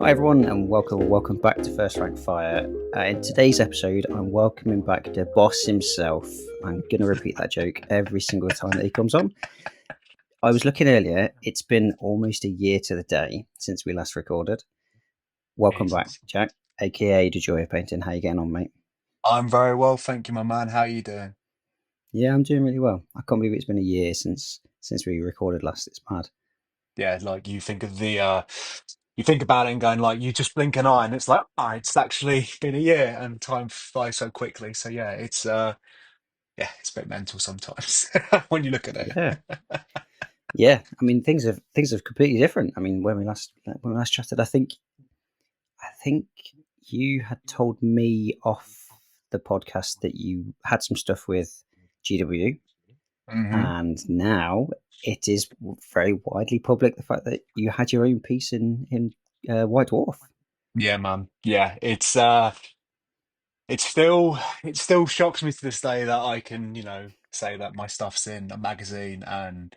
Hi everyone, and welcome back to First Rank Fire. In today's episode, I'm welcoming back the boss himself. I'm going to repeat that joke every single time that he comes on. I was looking earlier; it's been almost a year to the day since we last recorded. Welcome back, Jesus. Jack, aka Dajoyofpaintin. How you getting on, mate? I'm very well, thank you, my man. How are you doing? Yeah, I'm doing really well. I can't believe it's been a year since we recorded last. It's mad. Yeah, like you think of you think about it and going like, you just blink an eye, and it's like, it's actually been a year, and time flies so quickly. So yeah, yeah, it's a bit mental sometimes when you look at it. Yeah, yeah. I mean, things have completely different. I mean, when we last chatted, I think you had told me off the podcast that you had some stuff with GW, Hmm. and now it is very widely public the fact that you had your own piece in White Dwarf. Yeah, man. Yeah, it still shocks me to this day that I can, say that my stuff's in a magazine. And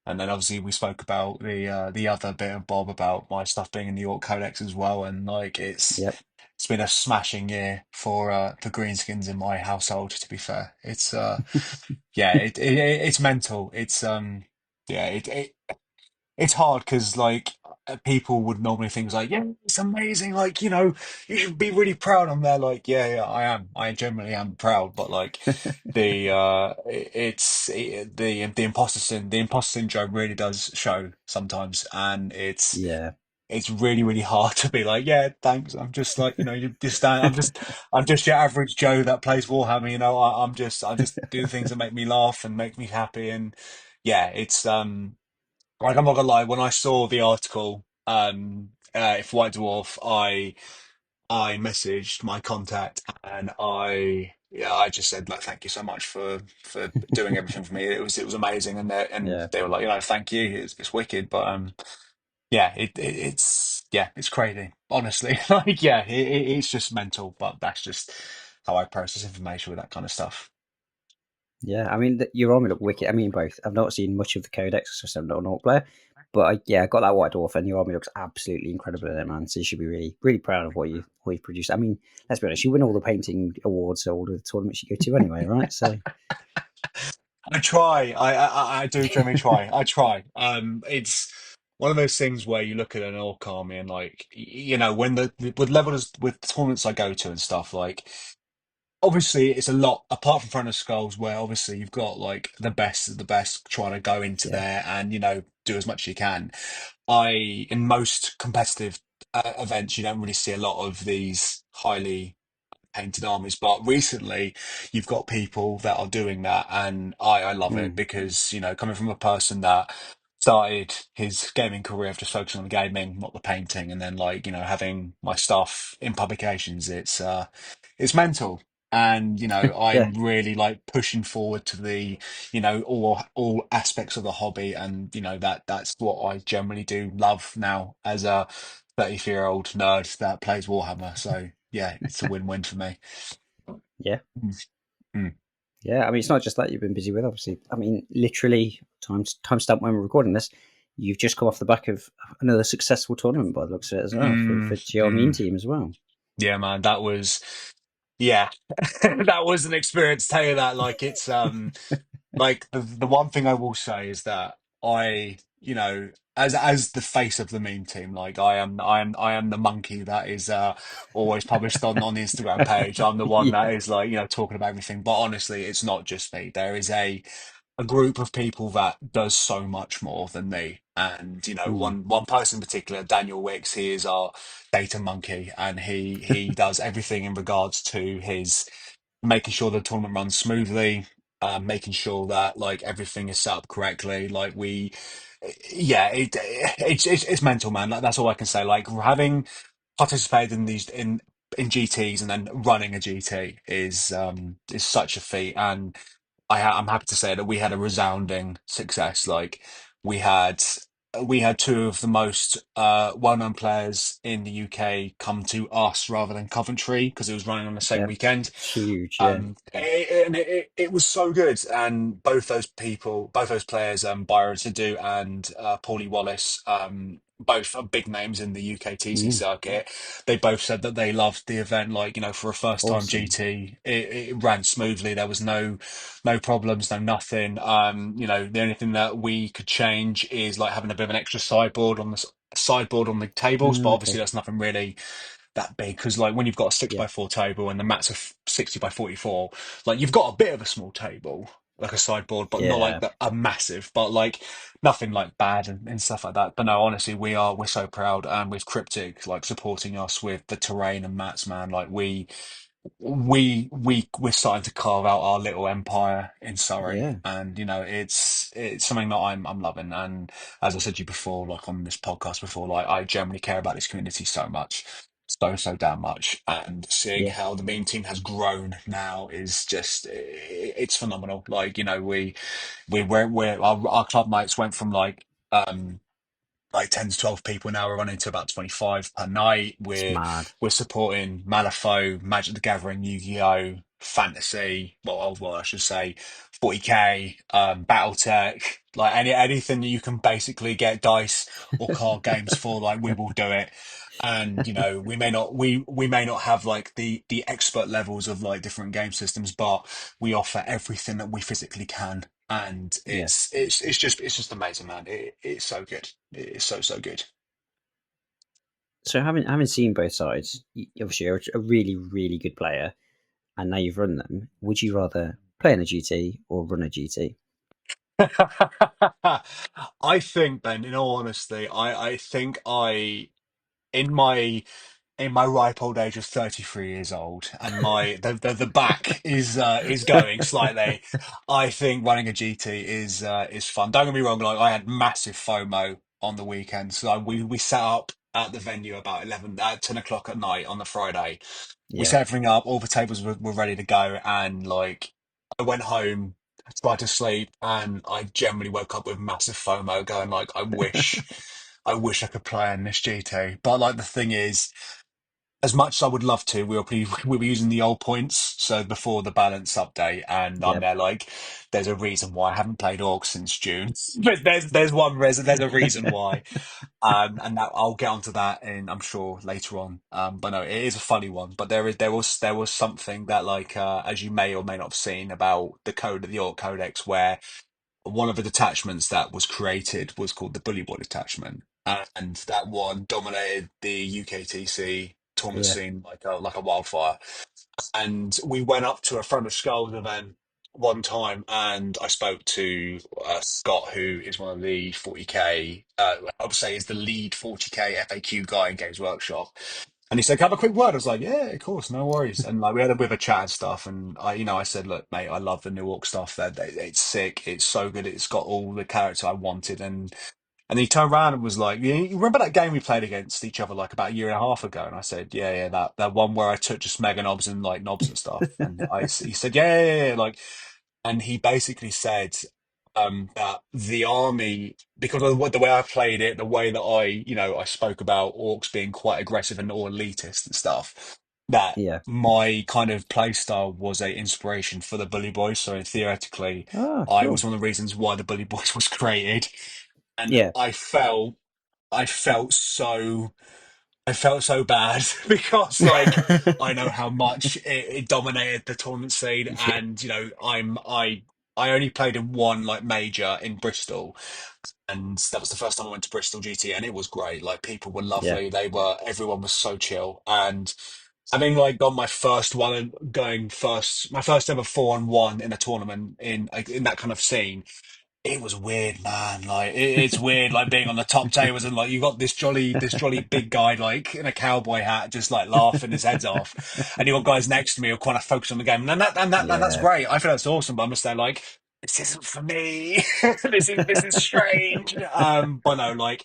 then obviously we spoke about the other bit of Bob about my stuff being in the York Codex as well, and like Yep. it's been a smashing year for Greenskins in my household. To be fair, it's yeah, it's mental. Yeah, it's hard because like people would normally think like, yeah, it's amazing, like you should be really proud. I'm there like, yeah, I am. I generally am proud, but like the imposter syndrome really does show sometimes, and Yeah. it's really really hard to be like, yeah, thanks. I'm just like, you just stand. I'm just your average Joe that plays Warhammer. I just do things that make me laugh and make me happy, and yeah, it's like, I'm not gonna lie, when I saw the article, if White Dwarf, I messaged my contact, and I just said like, thank you so much for doing everything for me. It was amazing, and Yeah. they were like, thank you, it's wicked. But yeah, it's crazy, honestly. Like, yeah, it's just mental, but that's just how I process information with that kind of stuff. Yeah, I mean, your army look wicked. I mean, both. I've not seen much of the Codex because I'm not an Orc player, but yeah, I got that White Dwarf, and your army looks absolutely incredible in it, man. So you should be really, really proud of what you've produced. I mean, let's be honest, you win all the painting awards, at all the tournaments you go to anyway, right? So I try. I do generally try. I try. It's one of those things where you look at an orc army and like, when with levels with tournaments I go to and stuff, like, obviously it's a lot apart from front of skulls, where obviously you've got like the best of the best trying to go into yeah, there and do as much as you can. In most competitive events, you don't really see a lot of these highly painted armies. But recently, you've got people that are doing that, and I love it mm, because, coming from a person that started his gaming career of just focusing on the gaming, not the painting, and then like, having my stuff in publications, it's mental. And yeah, I'm really like pushing forward to the, all aspects of the hobby, and that's what I generally do love now as a 33-year-old nerd that plays Warhammer. So yeah, it's a win-win for me. yeah, Mm. Mm. yeah. I mean, it's not just that you've been busy with. Obviously, I mean, literally, timestamp when we're recording this, you've just come off the back of another successful tournament by the looks of it as well for Mm. GR Mean Mm. Team as well. Yeah, man, that was, yeah, that was an experience. Tell you that, like, it's like the one thing I will say is that I, as the face of the meme team, like, I am the monkey that is always published on the Instagram page. I'm the one Yeah. that is like, talking about everything. But honestly, it's not just me. There is a group of people that does so much more than me. And Mm. one person in particular, Daniel Wicks, he is our data monkey, and he does everything in regards to his making sure the tournament runs smoothly, making sure that like everything is set up correctly. Like, yeah, it's mental, man. Like, that's all I can say. Like, having participated in these in GTS and then running a GT is such a feat. And I'm happy to say that we had a resounding success. Like, we had we had two of the most well-known players in the UK come to us rather than Coventry, because it was running on the same Yeah, weekend. it's huge. Yeah, It was so good, and both those players, Byron Sadu and Paulie Wallace, both are big names in the UKTC Mm, circuit. They both said that they loved the event. Like, you know, for a first time awesome. GT, it ran smoothly. There was no problems, no nothing. You know, the only thing that we could change is like having a bit of an extra sideboard on the tables, but obviously Okay. that's nothing really that big because like when you've got a six Yeah. by four table and the mats are 60 by 44, like you've got a bit of a small table, like a sideboard, but not like Yeah. a massive, but like nothing like bad and stuff like that. But no, honestly, we're so proud, and with Cryptic like supporting us with the terrain and mats, man, like we're starting to carve out our little empire in Surrey, Yeah. and you know it's something that I'm loving. And as I said to you before, like on this podcast before, like I generally care about this community so much, so damn much, and seeing Yeah. how the meme team has grown now is just it's phenomenal. Like you know we're our club mates went from like 10 to 12 people now. We're running to about 25 per night. It's mad. We're supporting Malifaux, Magic the Gathering, Yu-Gi-Oh, Fantasy, well, I should say 40k, Battletech, like anything that you can basically get dice or card games for, like we will do it. And you know, we may not have like the expert levels of like different game systems, but we offer everything that we physically can, and Yeah. it's just amazing, man. It's so good. It's so good. So having seen both sides, obviously you're a really really good player, and now you've run them. Would you rather play in a GT or run a GT? I think, Ben, in all honesty, I think in my in my ripe old age of 33 years old, and the back is going slightly. I think running a GT is fun. Don't get me wrong, like I had massive FOMO on the weekend. So we sat up at the venue about 10 o'clock at night on the Friday. We Yeah. set everything up, all the tables were ready to go, and like I went home, tried to sleep, and I generally woke up with massive FOMO going like I wish I could play in this GT. But like the thing is, as much as I would love to, we were using the old points, so before the balance update, and I'm Yep. there like, there's a reason why I haven't played Orcs since June. But there's a reason why, and that I'll get onto that in I'm sure later on. But no, it is a funny one. But there was something that like as you may or may not have seen about the Orc Codex, where one of the detachments that was created was called the Bully Boy detachment, and that one dominated the UKTC tournament Yeah. scene like a wildfire. And we went up to a Front of Skulls event one time, and I spoke to Scott, who is one of the 40k. I would say is the lead 40k FAQ guy in Games Workshop. And he said, "Can I have a quick word?" I was like, "Yeah, of course, no worries." And like we had a bit of a chat and stuff. And I said, "Look, mate, I love the New Orc stuff. It's sick. It's so good. It's got all the character I wanted." And he turned around and was like, "You remember that game we played against each other like about a year and a half ago?" And I said, "Yeah, yeah, that one where I took just mega knobs and like knobs and stuff." And he said, "Yeah, yeah, yeah, yeah," like, and he basically said that the army, because of the way I played it, the way that I spoke about orcs being quite aggressive and all elitist and stuff, that Yeah. my kind of play style was a inspiration for the Bully Boys. So theoretically, Oh, I was cool. one of the reasons why the Bully Boys was created, and Yeah. I felt so. I felt so bad because, like, I know how much it dominated the tournament scene, Yeah. and I only played in one like major in Bristol, and that was the first time I went to Bristol GT, and it was great. Like, people were Yeah. lovely. Everyone was so chill, and having like got my first one and going first, my first ever 4-on-1 in a tournament in that kind of scene, it was weird, man. Like it's weird, like being on the top tables and like you got this jolly big guy like in a cowboy hat, just like laughing his heads off, and you got guys next to me who are kind of focused on the game, and that's Yeah. great. I feel that's awesome, but I'm just there like, this isn't for me. This is strange. But no, like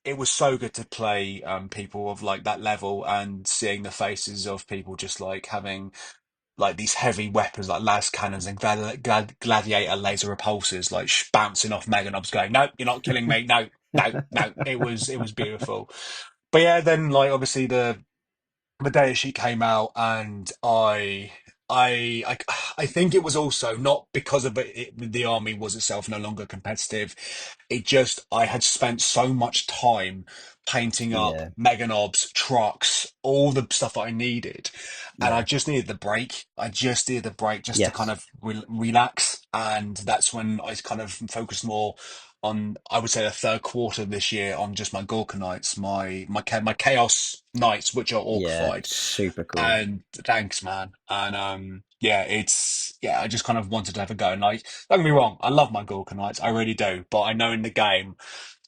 it was so good to play people of like that level and seeing the faces of people just like having like these heavy weapons like las cannons and gladiator laser repulsors like bouncing off meganobs going, no, you're not killing me, no, no, no. It was beautiful. But yeah, then like obviously the data sheet came out, and I think it was also not because of the army was itself no longer competitive. It just I had spent so much time painting up Yeah, meganobs, trucks, all the stuff that I needed, and I yeah, just needed the break. I just needed the break just to kind yes, of relax, and that's when I kind of focused more on, I would say, the third quarter of this year on just my Gorka nights, my chaos nights, which are yeah, orcified. super cool. And thanks, man. And yeah, I just kind of wanted to have a go. And like, don't get me wrong, I love my Gorka Knights, I really do. But I know in the game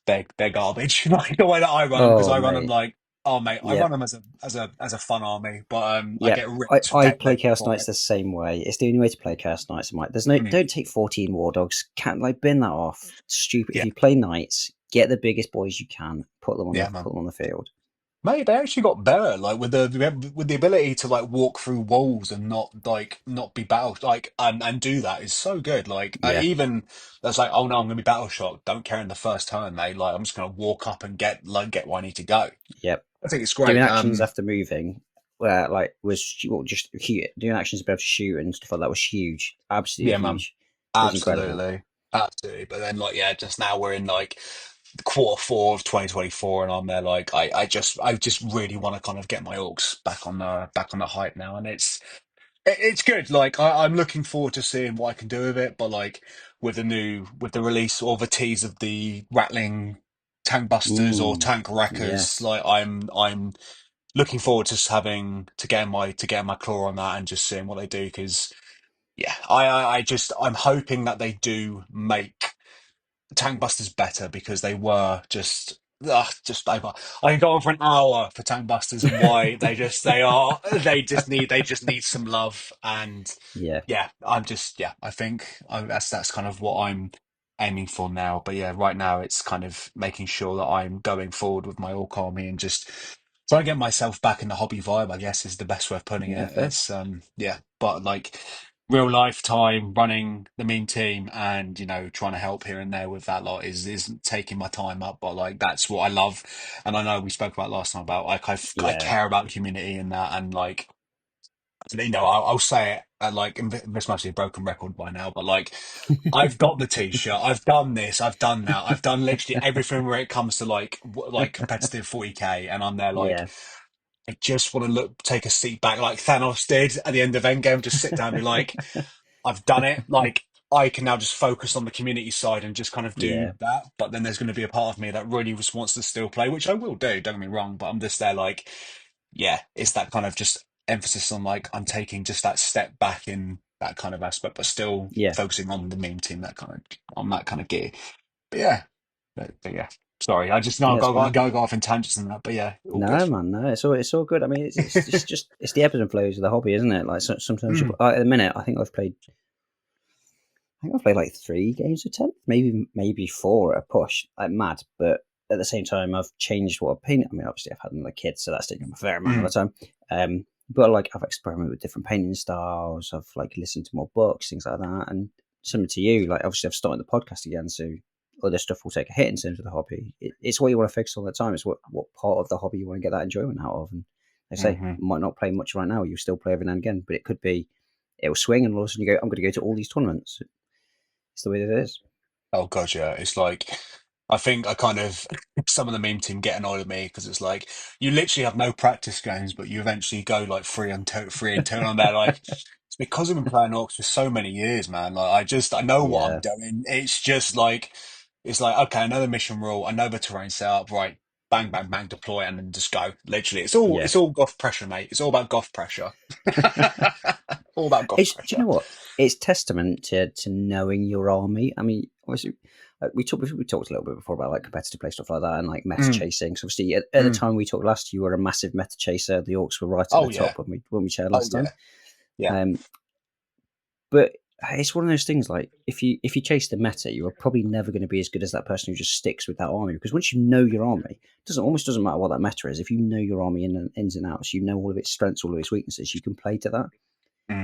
they're garbage. Like the way that I run them, because Oh, I run them mate. like, oh mate, I run Yep. them as a fun army. But I Yep. get I, ripped I play deadly Chaos for Knights it. the same way. It's the only way to play Chaos Knights. I'm like, there's no, Mm, don't take 14 War Dogs. Can't like bin that off. Stupid. If yeah, you play Knights, get the biggest boys you can. yeah, man. Put them on the field. Mate, they actually got better, like with the ability to like walk through walls and not be battle like and do that is so good. Like Yeah. even that's like, oh no, I'm gonna be battle shocked. Don't care in the first turn, mate. Like I'm just gonna walk up and get where I need to go. Yep. I think it's Doing great. actions after moving, where like just doing actions to be able to shoot and stuff like that was huge. Yeah, Absolutely man, huge. It was incredible. absolutely, absolutely. But then like yeah, just now we're in like quarter four of 2024, and I'm there like I just really want to kind of get my orcs back on the hype now, and it's good. Like I'm looking forward to seeing what I can do with it. But like with the release or the tease of the rattling tank busters or Mm, tank wreckers, yes. like I'm looking forward to having to getting my claw on that and just seeing what they do. Because yeah, I just I'm hoping that they do make Tank Busters better, because they were just I can go on for an hour for Tank Busters and why they just need some love. And Yeah. yeah, I think that's kind of what I'm aiming for now. But yeah, right now it's kind of making sure that I'm going forward with my Orc army and just trying to get myself back in the hobby vibe, I guess, is the best way of putting Yeah, it. fair. It's yeah, but like real life time running the mean team and trying to help here and there with that lot is taking my time up. But like that's what I love. And I know we spoke about last time about like I Yeah. care about community and that. And like I'll say it, like, and this must be a broken record by now, but like I've got the t-shirt, I've done this, I've done that, I've done literally everything where it comes to like like competitive 40k, and I'm there like Yeah. I just want to take a seat back like Thanos did at the end of Endgame, just sit down and be like, I've done it. Like I can now just focus on the community side and just kind of do Yeah. that. But then there's going to be a part of me that really just wants to still play, which I will do. Don't get me wrong, but I'm just there like, yeah, it's that kind of just emphasis on like I'm taking just that step back in that kind of aspect, but still Yeah. focusing on the meme team, that kind of on that kind of gear. But yeah, but yeah. Sorry, I just know Yeah, it's fine. go off in tangents and that, but yeah, all good. No, man, no, it's all good. I mean, it's just it's the ebbs and flows of the hobby, isn't it? Like sometimes Mm, at the minute, I think I've played like 3 games of 10, maybe four at a push, like mad. But at the same time, I've changed what I paint. I mean, obviously, I've had another kid, so that's taken up a fair amount of the mm, time. But like, I've experimented with different painting styles. I've like listened to more books, things like that. And similar to you, like obviously, I've started the podcast again, so other stuff will take a hit in terms of the hobby. It's what you want to focus on all the time. It's what part of the hobby you want to get that enjoyment out of. And they say hmm might not play much right now. You still play every now and again, but it could be it'll swing, and all of a sudden you go, I'm going to go to all these tournaments. It's the way that it is. Oh god, yeah. It's like I think I kind of some of the meme team get annoyed at me because it's like you literally have no practice games, but you eventually go like three and two, and they're like it's because I've been playing orcs for so many years, man. Like I know what I'm Yeah, doing. It's just like it's like okay, I know the mission rule, I know the terrain setup, right? Bang, bang, bang, deploy, and then just go. Literally, yeah. it's all goth pressure, mate. It's all about goth pressure. All about goth Do you pressure. know what? It's testament to knowing your army. I mean, obviously, we talked a little bit before about like competitive play stuff like that and like meta Mm, chasing. So obviously, at the mm. time we talked last, you were a massive meta chaser. The orcs were right at the Oh top yeah. when we chatted Oh last time. yeah. Yeah. Um, but it's one of those things like if you chase the meta, you are probably never going to be as good as that person who just sticks with that army because once you know your army, it doesn't matter what that meta is. If you know your army ins and outs, you know all of its strengths, all of its weaknesses, you can play to that.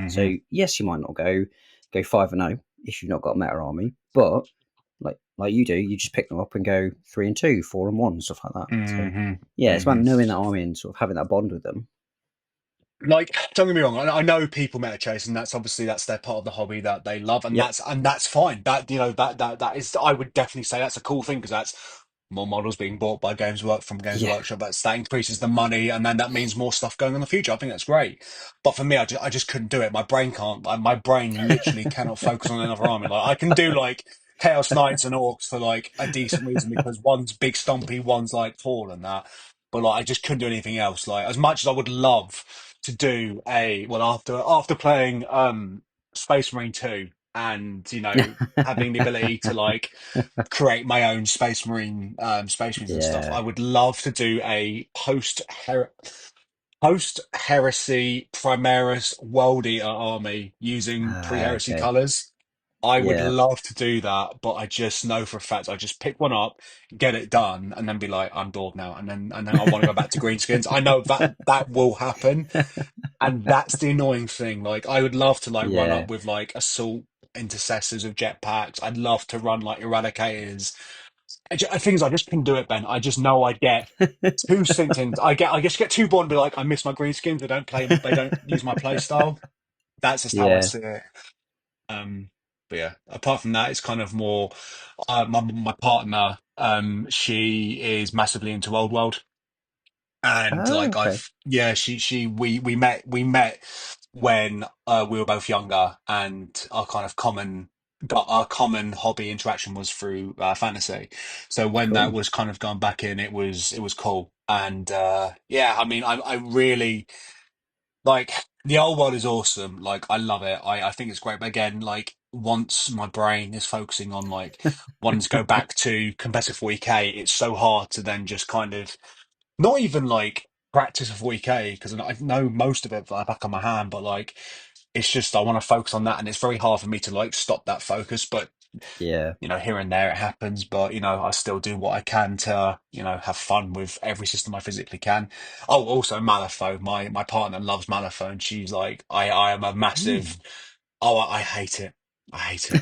So hmm yes, you might not go 5-0 if you've not got a meta army, but like you do, you just pick them up and go 3-2, 4-1, stuff like that. So hmm yeah, it's about hmm knowing that army and sort of having that bond with them. like, don't get me wrong, I know people meta chase, and that's obviously that's their part of the hobby that they love, and Yep. that's fine. That, you know, that is, I would definitely say that's a cool thing, because that's more models being bought by Games Yeah. Workshop. That increases the money, and then that means more stuff going in the future. I think that's great. But for me, I just couldn't do it. My brain can't. My brain literally cannot focus on another army. Like, I can do like Chaos Knights and Orcs for like a decent reason, because one's big stumpy, one's like tall and that. But like, I just couldn't do anything else. Like, as much as I would love to do a, well, after playing Space Marine 2, and, you know, having the ability to like create my own Space Marines and stuff, I Yeah. would love to do a post heresy Primaris World Eater army using pre heresy Okay. colors. I would Yeah. love to do that, but I just know for a fact I just pick one up, get it done, and then be like, I'm bored now, and then I want to go back to greenskins. I know that that will happen, and that's the annoying thing. Like, I would love to like run Yeah. up with like assault intercessors of jetpacks. I'd love to run like eradicators. Things I just couldn't do it, Ben. I just know I get too synced in. I just get too bored and be like, I miss my greenskins. They don't use my play style. That's just how I Yeah. see it. But yeah, apart from that, it's kind of more, my partner, she is massively into Old World, and Oh, like, okay. yeah, she we met when we were both younger, and our common hobby interaction was through fantasy. So when that Cool. was kind of gone back in, it was cool. And yeah, I mean, I really like, the old world is awesome. Like, I love it. I think it's great. But again, like, once my brain is focusing on like wanting to go back to competitive 40K, it's so hard to then just kind of not even like practice a 40K, because I know most of it like back on my hand, but like, it's just I want to focus on that, and it's very hard for me to like stop that focus. But, Yeah. you know, here and there it happens, but, you know, I still do what I can to, you know, have fun with every system I physically can. Oh, also Malifaux. My partner loves Malifaux, and she's like, I am a massive. Mm. Oh, I hate it. I hate it.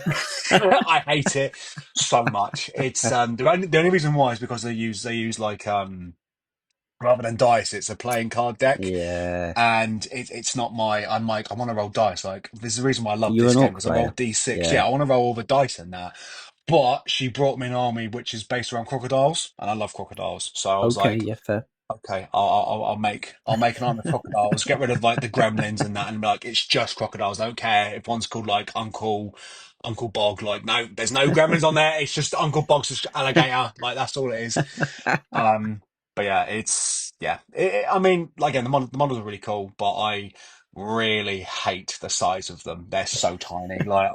I hate it so much. It's the only reason why is because they use like, rather than dice, it's a playing card deck, Yeah. and it's not my. I'm like, I want to roll dice. Like, there's the reason why I love You're this an game, orc because I player. rolled D6. Yeah. Yeah, I want to roll all the dice in that. But she brought me an army which is based around crocodiles, and I love crocodiles. So I was Okay. like, Yeah. Fair. okay, I'll make an army of crocodiles, get rid of like the gremlins and that, and be like, it's just crocodiles. I don't care if one's called like Uncle Bog. Like, no, there's no gremlins on there. It's just Uncle Bog's alligator. Like, that's all it is. Um, but yeah, it's, yeah. I mean, like, again, the models are really cool, but I really hate the size of them. They're so tiny. Like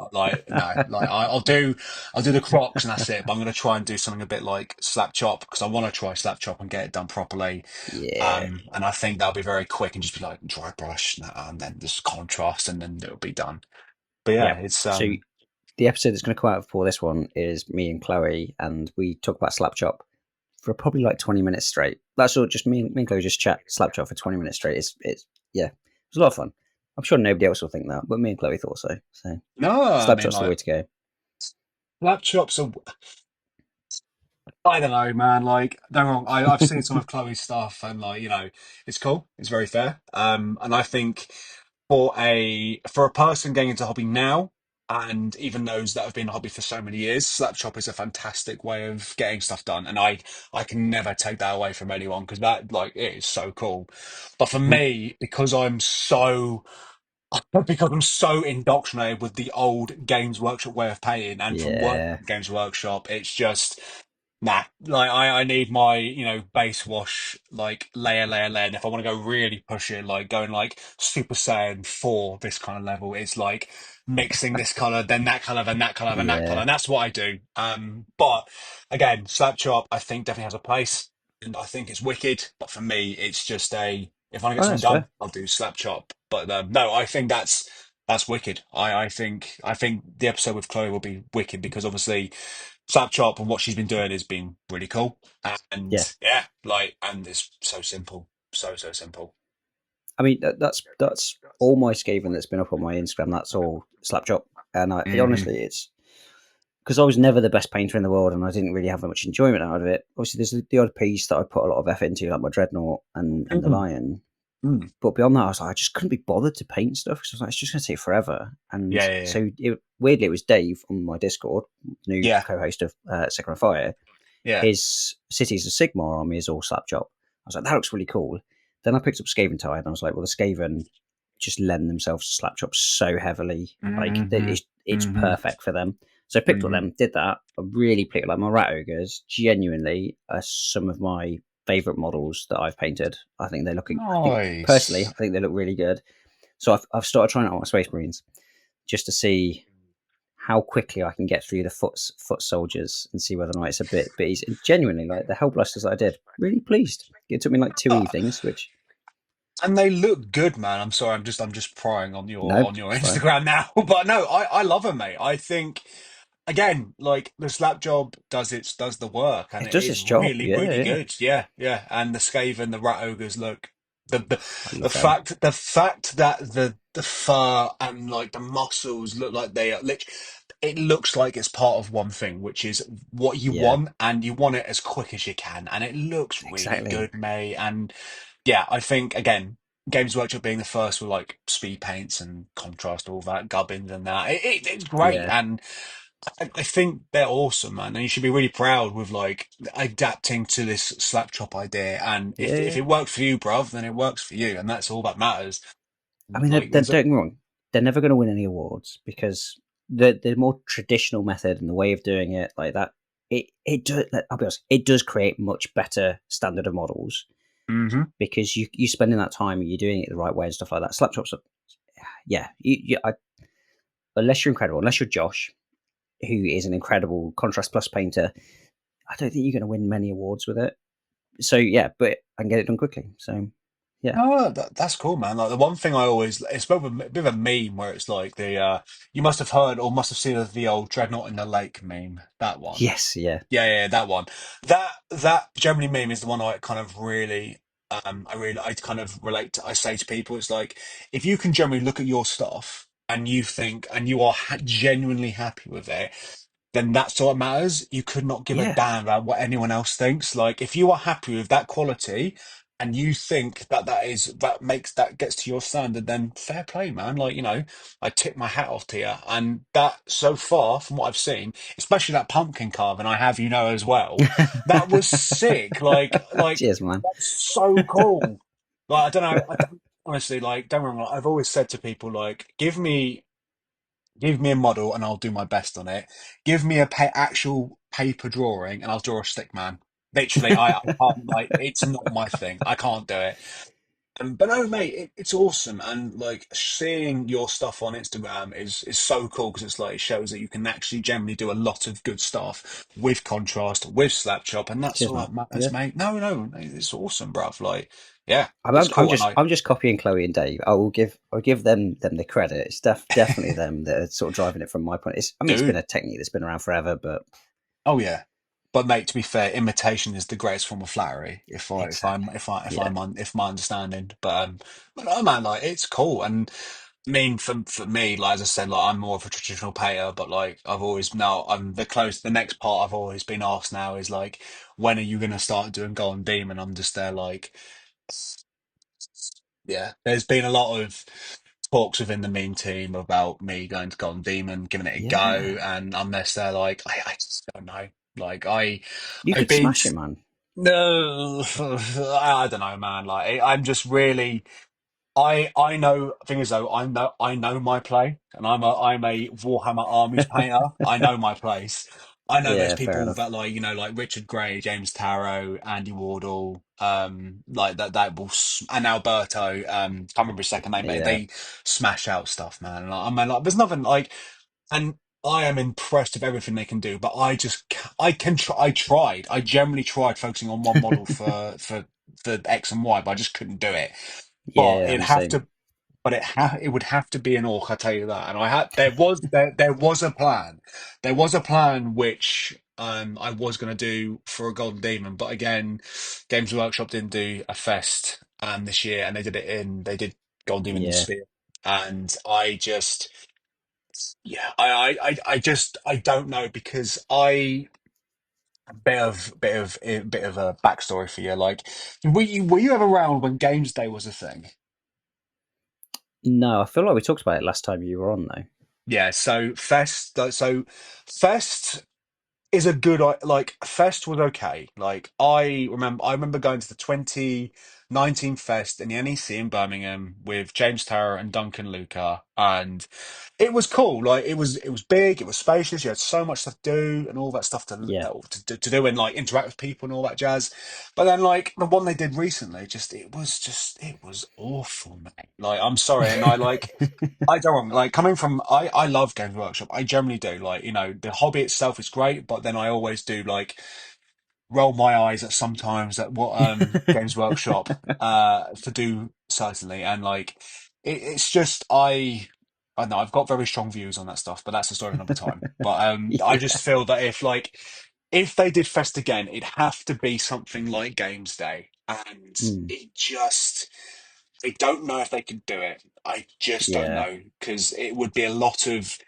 no, like, I'll do the Crocs and that's it. But I'm gonna try and do something a bit like Slap Chop, because I want to try Slap Chop and get it done properly. Yeah. And I think that'll be very quick, and just be like dry brush, and then just contrast, and then it'll be done. But yeah, Yeah. it's So the episode that's going to come out before this one is me and Chloe, and we talk about Slapchop for probably like 20 minutes straight. That's all. Just me and Chloe just chat Slapchop for 20 minutes straight. It's yeah, it was a lot of fun. I'm sure nobody else will think that, but me and Chloe thought so. So no, I mean, Slapchop's the way like, to go. Slap Chop's a, I don't know, man. Like, don't get me wrong. I've seen some of Chloe's stuff, and like, you know, it's cool. It's very fair. And I think for a person getting into hobby now, and even those that have been in hobby for so many years, Slapshop is a fantastic way of getting stuff done. And I can never take that away from anyone, because that, like, it is so cool. But for Mhm. me, because I'm so indoctrinated with the old Games Workshop way of paying, and from work Yeah, Games Workshop, it's just, nah. Like, I need my, base wash, like, layer. And if I want to go really push it, like going like Super Saiyan 4, this kind of level, it's like mixing this color, then that color, then that color, then that color. yeah. And that's what I do. But again, Slap Chop, I think, definitely has a place, and I think it's wicked. But for me, it's just a, if I want to get Oh, something that's done, fair. I'll do Slap Chop. But no, I think that's wicked. I think the episode with Chloe will be wicked, because obviously Slap Chop and what she's been doing has been really cool. And Yeah. yeah, like, and it's so simple, so simple. I mean, that's all my scathing that's been up on my Instagram. That's all Slapchop, and Hmm. honestly, it's because I was never the best painter in the world, and I didn't really have that much enjoyment out of it. Obviously, there's the odd piece that I put a lot of effort into, like my dreadnought and the lion. Mm. But beyond that, I was like, I just couldn't be bothered to paint stuff because I was like, it's just going to take forever. And Yeah, yeah, so weirdly, it was Dave on my Discord, new yeah, co-host of Second of Fire. yeah. His Cities of Sigmar army is all Slapchop. I was like, that looks really cool. Then I picked up Skaven Tide and I was like, well, the Skaven just lend themselves to Slapchop so heavily. Like, Mm-hmm. it's Mm-hmm. perfect for them. So I picked up Mm-hmm. them, did that. I really picked like my Rat Ogres, genuinely are some of my favourite models that I've painted. I think personally, I Nice. think they look really good. So I've started trying out my Space Marines just to see how quickly I can get through the foot soldiers and see whether or not it's a bit easy. And genuinely, like the Hellblasters that I did, really pleased. It took me like two Uh, evenings, which and they look good, man. I'm sorry, I'm just prying no, on your it's fine. Instagram now, but no, I love them, mate. I think again, like the slap job does the work, and It it does is its job. really Yeah, really yeah. good. Yeah, yeah. And the Skaven, the Rat Ogres look the the I love them. the fact that the fur and like the muscles look like they are literally. It looks like it's part of one thing, which is what you Yeah, want, and you want it as quick as you can, and it looks really exactly. good, mate. And yeah, I think again, Games Workshop being the first with like speed paints and contrast, all that gubbins and that, it's great, Yeah, and I think they're awesome, man, and you should be really proud with like adapting to this slap chop idea. And yeah, if yeah. it worked for you, bruv, then it works for you, and that's all that matters. I mean, Like, don't get me wrong. They're never going to win any awards because the more traditional method and the way of doing it, like that, it does. I'll be honest, it does create much better standard of models hmm because you spending that time and you're doing it the right way and stuff like that. Slapshops, yeah, unless you're incredible, unless you're Josh, who is an incredible contrast plus painter, I don't think you're going to win many awards with it. So yeah, but I can get it done quickly. So yeah, Oh, that's cool, man. Like the one thing I always, it's a bit of a meme where it's like you must have heard or must have seen the old Dreadnought in the Lake meme. That one. yes, yeah, Yeah, that one. That Germany meme is the one I kind of really, I kind of relate to. I say to people, it's like if you can generally look at your stuff and you think and you are genuinely happy with it, then that's all that matters. You could not give a yeah, damn about what anyone else thinks. Like if you are happy with that quality and you think that that gets to your standard, then fair play, man. Like, I tip my hat off to you. And that so far, from what I've seen, especially that pumpkin carving I have, as well, that was sick. cheers, man. That's so cool. Like, I don't know. Honestly, like, don't get me wrong. I've always said to people, like, give me a model and I'll do my best on it. Give me a actual paper drawing and I'll draw a stick man. Literally, I can't, like, it's not my thing. I can't do it. But no, mate, it's awesome. And like seeing your stuff on Instagram is so cool because it's like it shows that you can actually generally do a lot of good stuff with contrast, with slap chop, and that's Cheers, all man. that matters, Yeah, mate. No, it's awesome, bruv. Like, yeah, I'm, it's I'm, I'm cool. And just I'm just copying Chloe and Dave. I'll give them the credit. It's definitely them that are sort of driving it from my point. I mean, it's been dude. a technique that's been around forever, but Oh yeah, but mate, to be fair, imitation is the greatest form of flattery. exactly, yeah, If my understanding, but no man, like it's cool. And I mean, for me, like as I said, like I'm more of a traditional payer, but like I've always now I'm the next part I've always been asked now is like, when are you gonna start doing Golden Demon? I'm just there like, yeah. There's been a lot of talks within the meme team about me going to Golden Demon, giving it a go, yeah. and I'm just there like I just don't know. Like You I've could been smash it, man. no, I don't know, man. Like I'm just really. I know thing is though I know my play and I'm a Warhammer armies painter. I know my place. I know there's Yeah, fair people enough. that like like Richard Gray, James Tarrow, Andy Wardle, like that will and Alberto, can't remember his second name, but Yeah, they smash out stuff, man. And I mean like there's nothing like and I am impressed with everything they can do, but I can try. I tried. I generally tried focusing on one model for X and Y, but I just couldn't do it. But yeah, I'm it'd the have same. to, it would have to be an orc. I tell you that. And I had there was a plan. There was a plan which I was going to do for a Golden Demon, but again, Games Workshop didn't do a fest this year, and they did Golden Demon in Yeah, Sphere, and I just yeah I just I don't know because bit of a backstory for you. Like, were you ever around when Games Day was a thing? No, I feel like we talked about it last time you were on though. Yeah, Fest is a good like Fest was okay. Like I remember going to the 2019 Fest in the NEC in Birmingham with James Tower and Duncan Luca, and it was cool. Like it was big, it was spacious. You had so much stuff to do and all that stuff Yeah. to do and like interact with people and all that jazz. But then like the one they did recently, it was awful, mate. Like I'm sorry, and I don't want like coming from I love Games Workshop. I generally do. Like, the hobby itself is great, but then I always do like roll my eyes at sometimes at what Games Workshop to do certainly. And like it's just I don't know, I've got very strong views on that stuff, but that's a story for another time. But I just Yeah. feel that if they did Fest again, it'd have to be something like Games Day. And Mm, it just I don't know if they could do it. I just don't yeah. know because it would be a lot of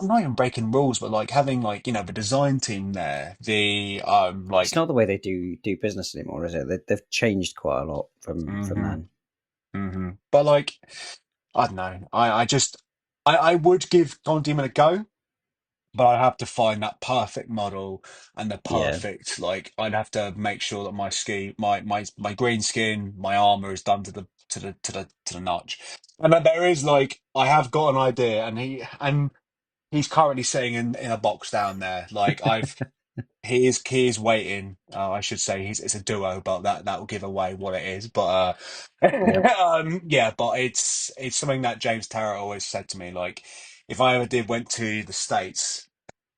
not even breaking rules, but like having like the design team there, the It's not the way they do business anymore, is it? They've changed quite a lot from hmm then. but like I don't know. I would give Don Demon a go, but I'd have to find that perfect model and the Yeah. perfect I'd have to make sure that my green skin, my armor is done to the notch. And then there is I have got an idea, and he's currently sitting in a box down there. Like he is waiting. I should say it's a duo, but that will give away what it is. But Yep. yeah, but it's something that James Tarrant always said to me. Like if I ever did went to the States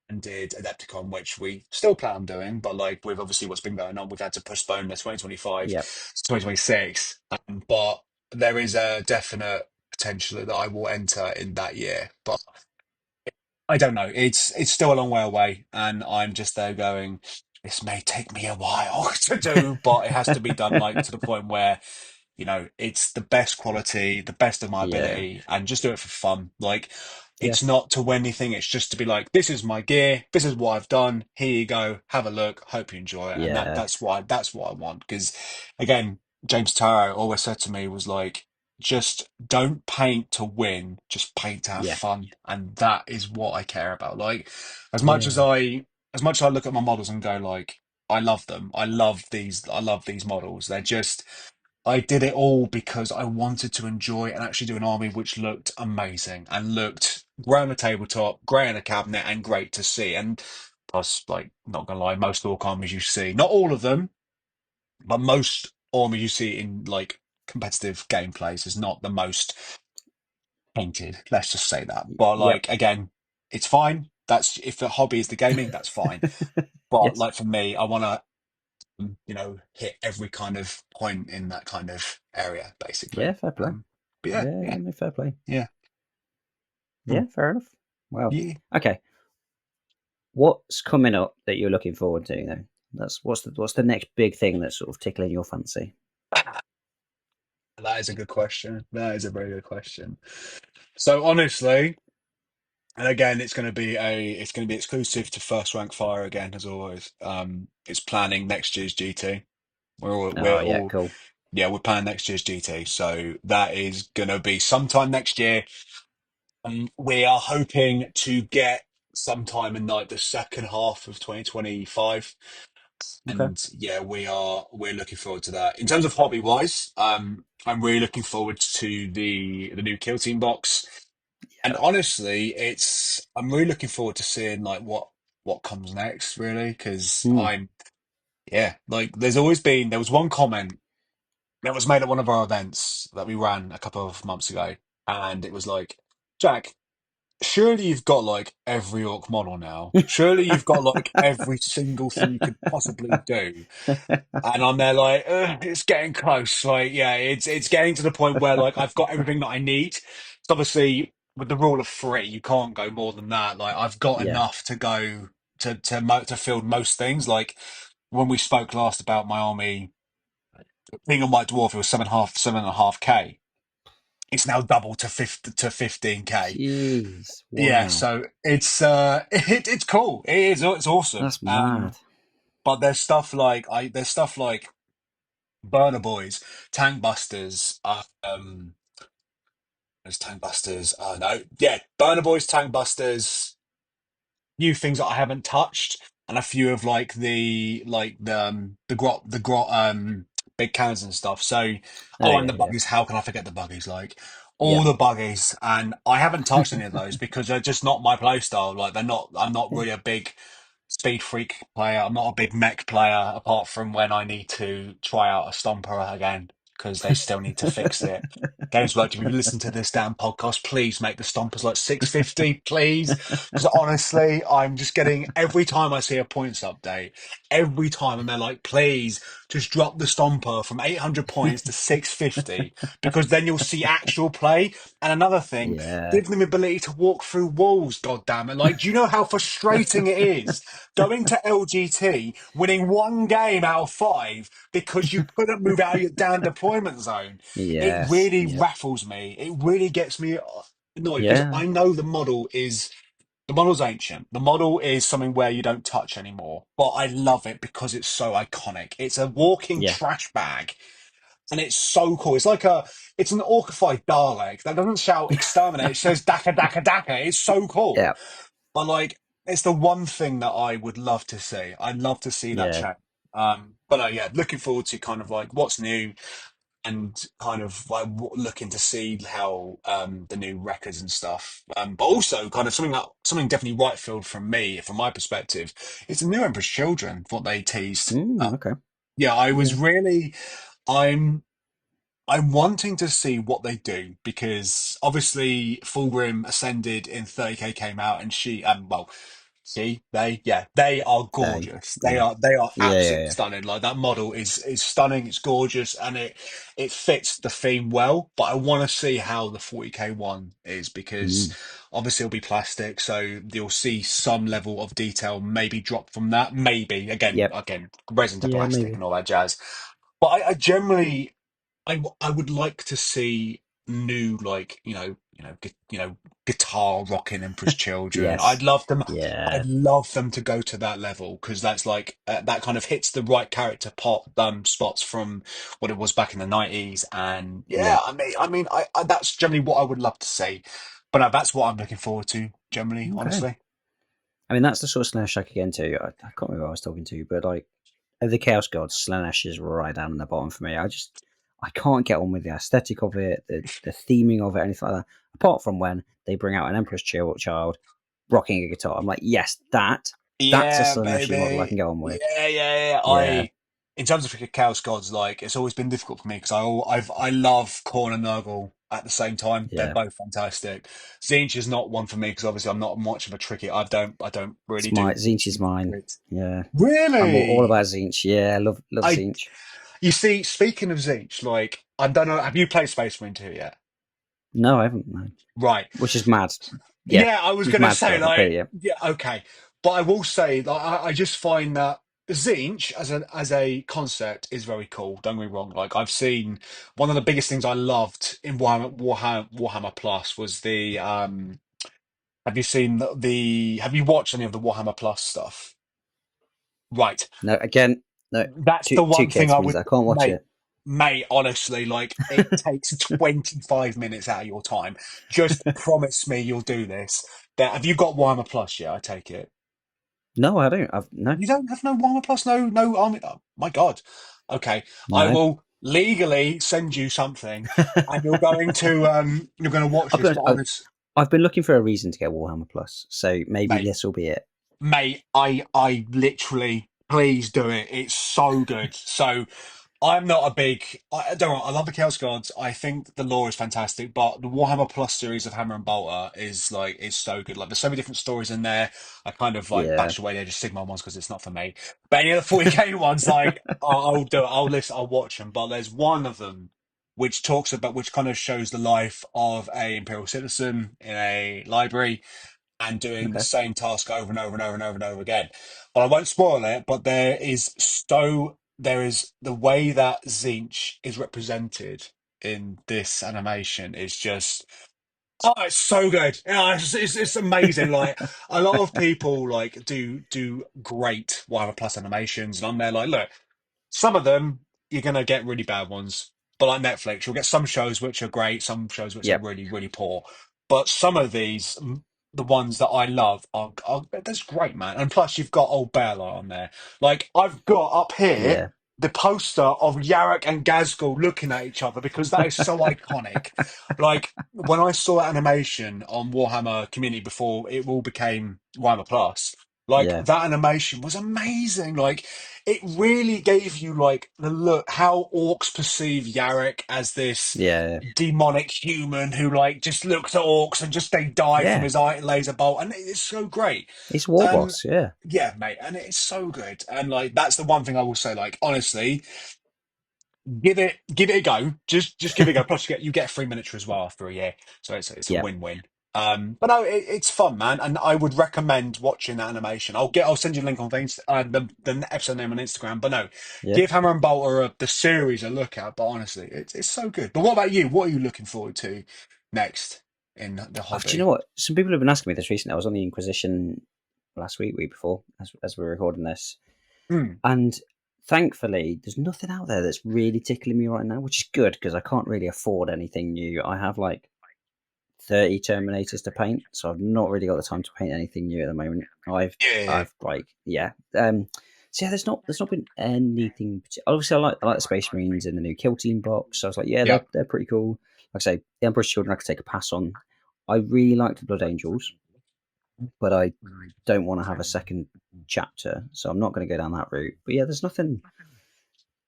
and did Adepticon, which we still plan on doing, but like with obviously what's been going on, we've had to postpone the 2025 Yep. to 2026. But there is a definite potential that I will enter in that year. But I don't know. It's still a long way away, and I'm just there going, this may take me a while to do, but it has to be done like to the point where it's the best quality, the best of my Yeah. ability, and just do it for fun. Like, Yeah. it's not to win anything, it's just to be like, this is my gear, this is what I've done, here you go, have a look, hope you enjoy it. And Yeah. that's what I want. Because again, James Taro always said to me was like, just don't paint to win, just paint to have Yeah. fun. And that is what I care about. Like, as much as Yeah. I look at my models and go like, I love them. I love these models. They're just I did it all because I wanted to enjoy and actually do an army which looked amazing and looked great on the tabletop, great in a cabinet, and great to see. And plus, like, not gonna lie, most orc armies you see, not all of them, but most armies you see in like competitive gameplays is not the most painted. Let's just say that. But Yep. like again, it's fine. That's if the hobby is the gaming, that's fine. But Yes. like for me, I want to hit every kind of point in that kind of area, Yeah. basically. Fair play. But yeah, Yeah. yeah, Yeah. No, fair play. yeah. Hmm. Yeah. Fair enough. Wow. Yeah. Okay. What's coming up that you're looking forward to though? That's what's the next big thing that's sort of tickling your fancy? That is a good question. That is a very good question. So honestly, and again, it's going to be exclusive to First Rank Fire again, as always. It's planning next year's GT. Oh We're yeah. all Cool. Yeah, we're planning next year's GT. So that is going to be sometime next year. We are hoping to get sometime in like the second half of 2025. Okay. And yeah, we're looking forward to that. In terms of hobby wise, I'm really looking forward to the new Kill Team box. And Yeah. honestly, it's I'm really looking forward to seeing like what comes next, really, because Hmm. there was one comment that was made at one of our events that we ran a couple of months ago, and it was like, Jack, surely you've got like every orc model now. Surely you've got like every single thing you could possibly do. And I'm there like, "Ugh, it's getting close. Like, yeah, it's getting to the point where like I've got everything that I need. So obviously, with the rule of three, you can't go more than that. Like, I've got Yeah. enough to go to field most things. Like when we spoke last about my army being a white dwarf, it was 7.5K. it's now double to 15k. Jeez, Yeah, wow, so it's it's cool. It is, it's awesome. that's mad. But there's stuff like Burner Boys, Tank Busters, there's Tank Busters. Oh no, yeah, Burner Boys, Tank Busters, few things that I haven't touched, and a few of the grot big cannons and stuff. So, Oh oh, and yeah, the yeah, buggies. How can I forget the buggies? Like all yeah, the buggies, and I haven't touched any of those because they're just not my play style. Like they're not. I'm not yeah, really a big speed freak player. I'm not a big mech player, apart from when I need to try out a stomper again because they still need to fix it. Games Workshop, if you listen to this damn podcast, please make the stompers like 650, please. Because honestly, I'm just getting every time I see a points update, every time, and they're like, please just drop the stomper from 800 points to 650, because then you'll see actual play. And another thing, yeah, give them the ability to walk through walls, god damn it. Like, do you know how frustrating it is going to LGT, winning one game out of five because you couldn't move out of your damn deployment zone? It yes, really yep, raffles me. It really gets me annoyed because yeah, I know the model's ancient. The model is something where you don't touch anymore, but I love it because it's so iconic. It's a walking yeah, trash bag, and it's so cool. It's an orcified Dalek that doesn't shout exterminate. It says Daka Daka Daka. It's so cool. yeah, But like, it's the one thing that I would love to see. I'd love to see that yeah, change. But yeah, looking forward to kind of like what's new, and kind of like looking to see how the new records and stuff. But also kind of something definitely right field from me, from my perspective. It's the new Emperor's Children, what they teased. okay, Yeah, I was yeah, really. I'm I'm wanting to see what they do, because obviously Fulgrim Ascended in 30k came out, and they are they, gorgeous. They yeah, are yeah, yeah, absolutely yeah, stunning. Like that model is stunning. It's gorgeous, and it fits the theme well. But I want to see how the 40k one is, because mm, obviously it'll be plastic, so you'll see some level of detail maybe drop from that. Maybe yep, again, resin to yeah, plastic maybe, and all that jazz. But I generally I would like to see new, like, guitar rocking Emperor's Children. yes, I'd yeah, love them to go to that level, because that's like that kind of hits the right character pop spots from what it was back in the 90s. And yeah, yep, I that's generally what I would love to see. But no, that's what I'm looking forward to generally, okay. honestly. I mean, that's the sort of Slanesh I could get into. I can't remember who I was talking to, but like the Chaos Gods, Slanesh is right down the bottom for me. I can't get on with the aesthetic of it, the theming of it, anything like that. Apart from when they bring out an Emperor's Child rocking a guitar, I'm like, yes, that's a Yeah, Slaneshi model I can baby. get on with. Yeah. Yeah, In terms of Chaos Gods, like, it's always been difficult for me because I love Korn and Nurgle at the same time. They're yeah. both fantastic. Tzeentch is not one for me because obviously I'm not much of a tricky. I don't really It's my do Zinch is mine. tricks. Yeah, I'm all Really? about Zinch. Yeah, love I Zinch. You see, speaking of Tzeentch, like, I don't know, have you played Space Marine 2 yet? No, I haven't. No. Right. Which is mad. Yeah, Yeah, I was it's gonna mad still. say, I've not played it like, yet. yeah, okay, but I will say, like, I just find that Zinch as a concept is very cool. Don't get me wrong. Like, I've seen one of the biggest things I loved in Warhammer Plus was the Have you seen Have you watched any of the Warhammer Plus stuff? Right. No, again, no. That's the Two one thing kids I means would, I can't watch mate, it. mate, honestly, like, it takes 25 minutes out of your time. Just promise me you'll do this. Have you got Warhammer Plus? Yeah, I take it. No, I don't. I've no, You don't have no Warhammer Plus, no Army. Oh, my God. Okay, I no. will legally send you something, and you're going to watch I've this. been, But honest, I've been looking for a reason to get Warhammer Plus, so maybe mate, this will be it. I literally, please do it. It's so good. So I'm not a big. I don't know. I love the Chaos Gods. I think the lore is fantastic, but the Warhammer Plus series of Hammer and Bolter is so good. Like, there's so many different stories in there. I kind of like Yeah. bash away the Age of Sigmar ones because it's not for me. But any of the 40k ones, like, I'll do it. I'll listen. I'll watch them. But there's one of them which kind of shows the life of a Imperial citizen in a library, and doing the Okay. same task over and over and over and over and over again. But I won't spoil it, but there is the way that Zinch is represented in this animation is just oh, it's so good. Yeah, it's amazing. Like a lot of people like do great Warhammer Plus animations, and I'm there like, look, some of them you're gonna get really bad ones, but like Netflix, you'll get some shows which are great, some shows which are Yep. really really poor. But some of these, the ones that I love, are that's great, man. And plus, you've got old Bella on there. Like I've got up here Yeah. the poster of Yarrick and Gazgul looking at each other because that is so iconic. Like when I saw that animation on Warhammer Community before it all became Warhammer Plus. Like Yeah. that animation was amazing. Like it really gave you like the look how orcs perceive Yarrick as this Yeah. demonic human who like just looks at orcs and just they die from Yeah. his eye laser bolt, and it's so great. He's a war Um, boss. Yeah. yeah, mate, and it's so good. And like that's the one thing I will say. Like honestly, give it a go. Just give it a go. Plus you get a free miniature as well after a year, so it's a Yeah. win-win. But no, it's fun, man, and I would recommend watching that animation. I'll send you a link on the episode name on Instagram. But no, Yeah. give Hammer and Bolter the series a look at. But honestly, it's so good. But what about you? What are you looking forward to next in the Oh, do you know hobby? what? Some people have been asking me this recently. I was on the Inquisition last week, week before, as we were recording this, Hmm. and thankfully, there's nothing out there that's really tickling me right now, which is good because I can't really afford anything new. I have like 30 Terminators to paint, so I've not really got the time to paint anything new at the moment. Yeah, I've like yeah. So yeah, there's not been anything. Obviously, I like the Space Marines in the new Kill Team box. So I was like, yeah, yeah, they're pretty cool. Like I say, the Emperor's Children I could take a pass on. I really like the Blood Angels, but I don't want to have a second chapter, so I'm not going to go down that route. But yeah, there's nothing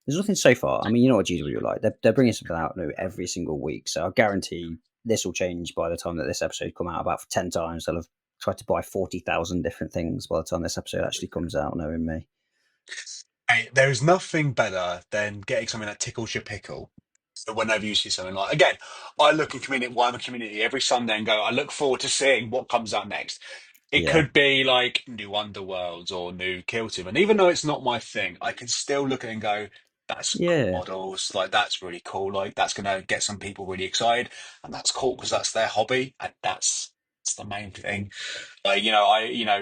so far. I mean, you know what GW are like. They're bringing something out new every single week. So I guarantee this will change by the time that this episode come out about 10 times. They'll have tried to buy 40,000 different things by the time this episode actually comes out, knowing me. Hey, there is nothing better than getting something that tickles your pickle. So whenever you see something like, again, I look in community, why I'm a community every Sunday and go, I look forward to seeing what comes out next. It Yeah. could be like new Underworlds or new Kill Team. And even though it's not my thing, I can still look at it and go, that's some cool Yeah. models. Like, that's really cool. Like, that's going to get some people really excited. And that's cool because that's their hobby. And that's the main thing. Like,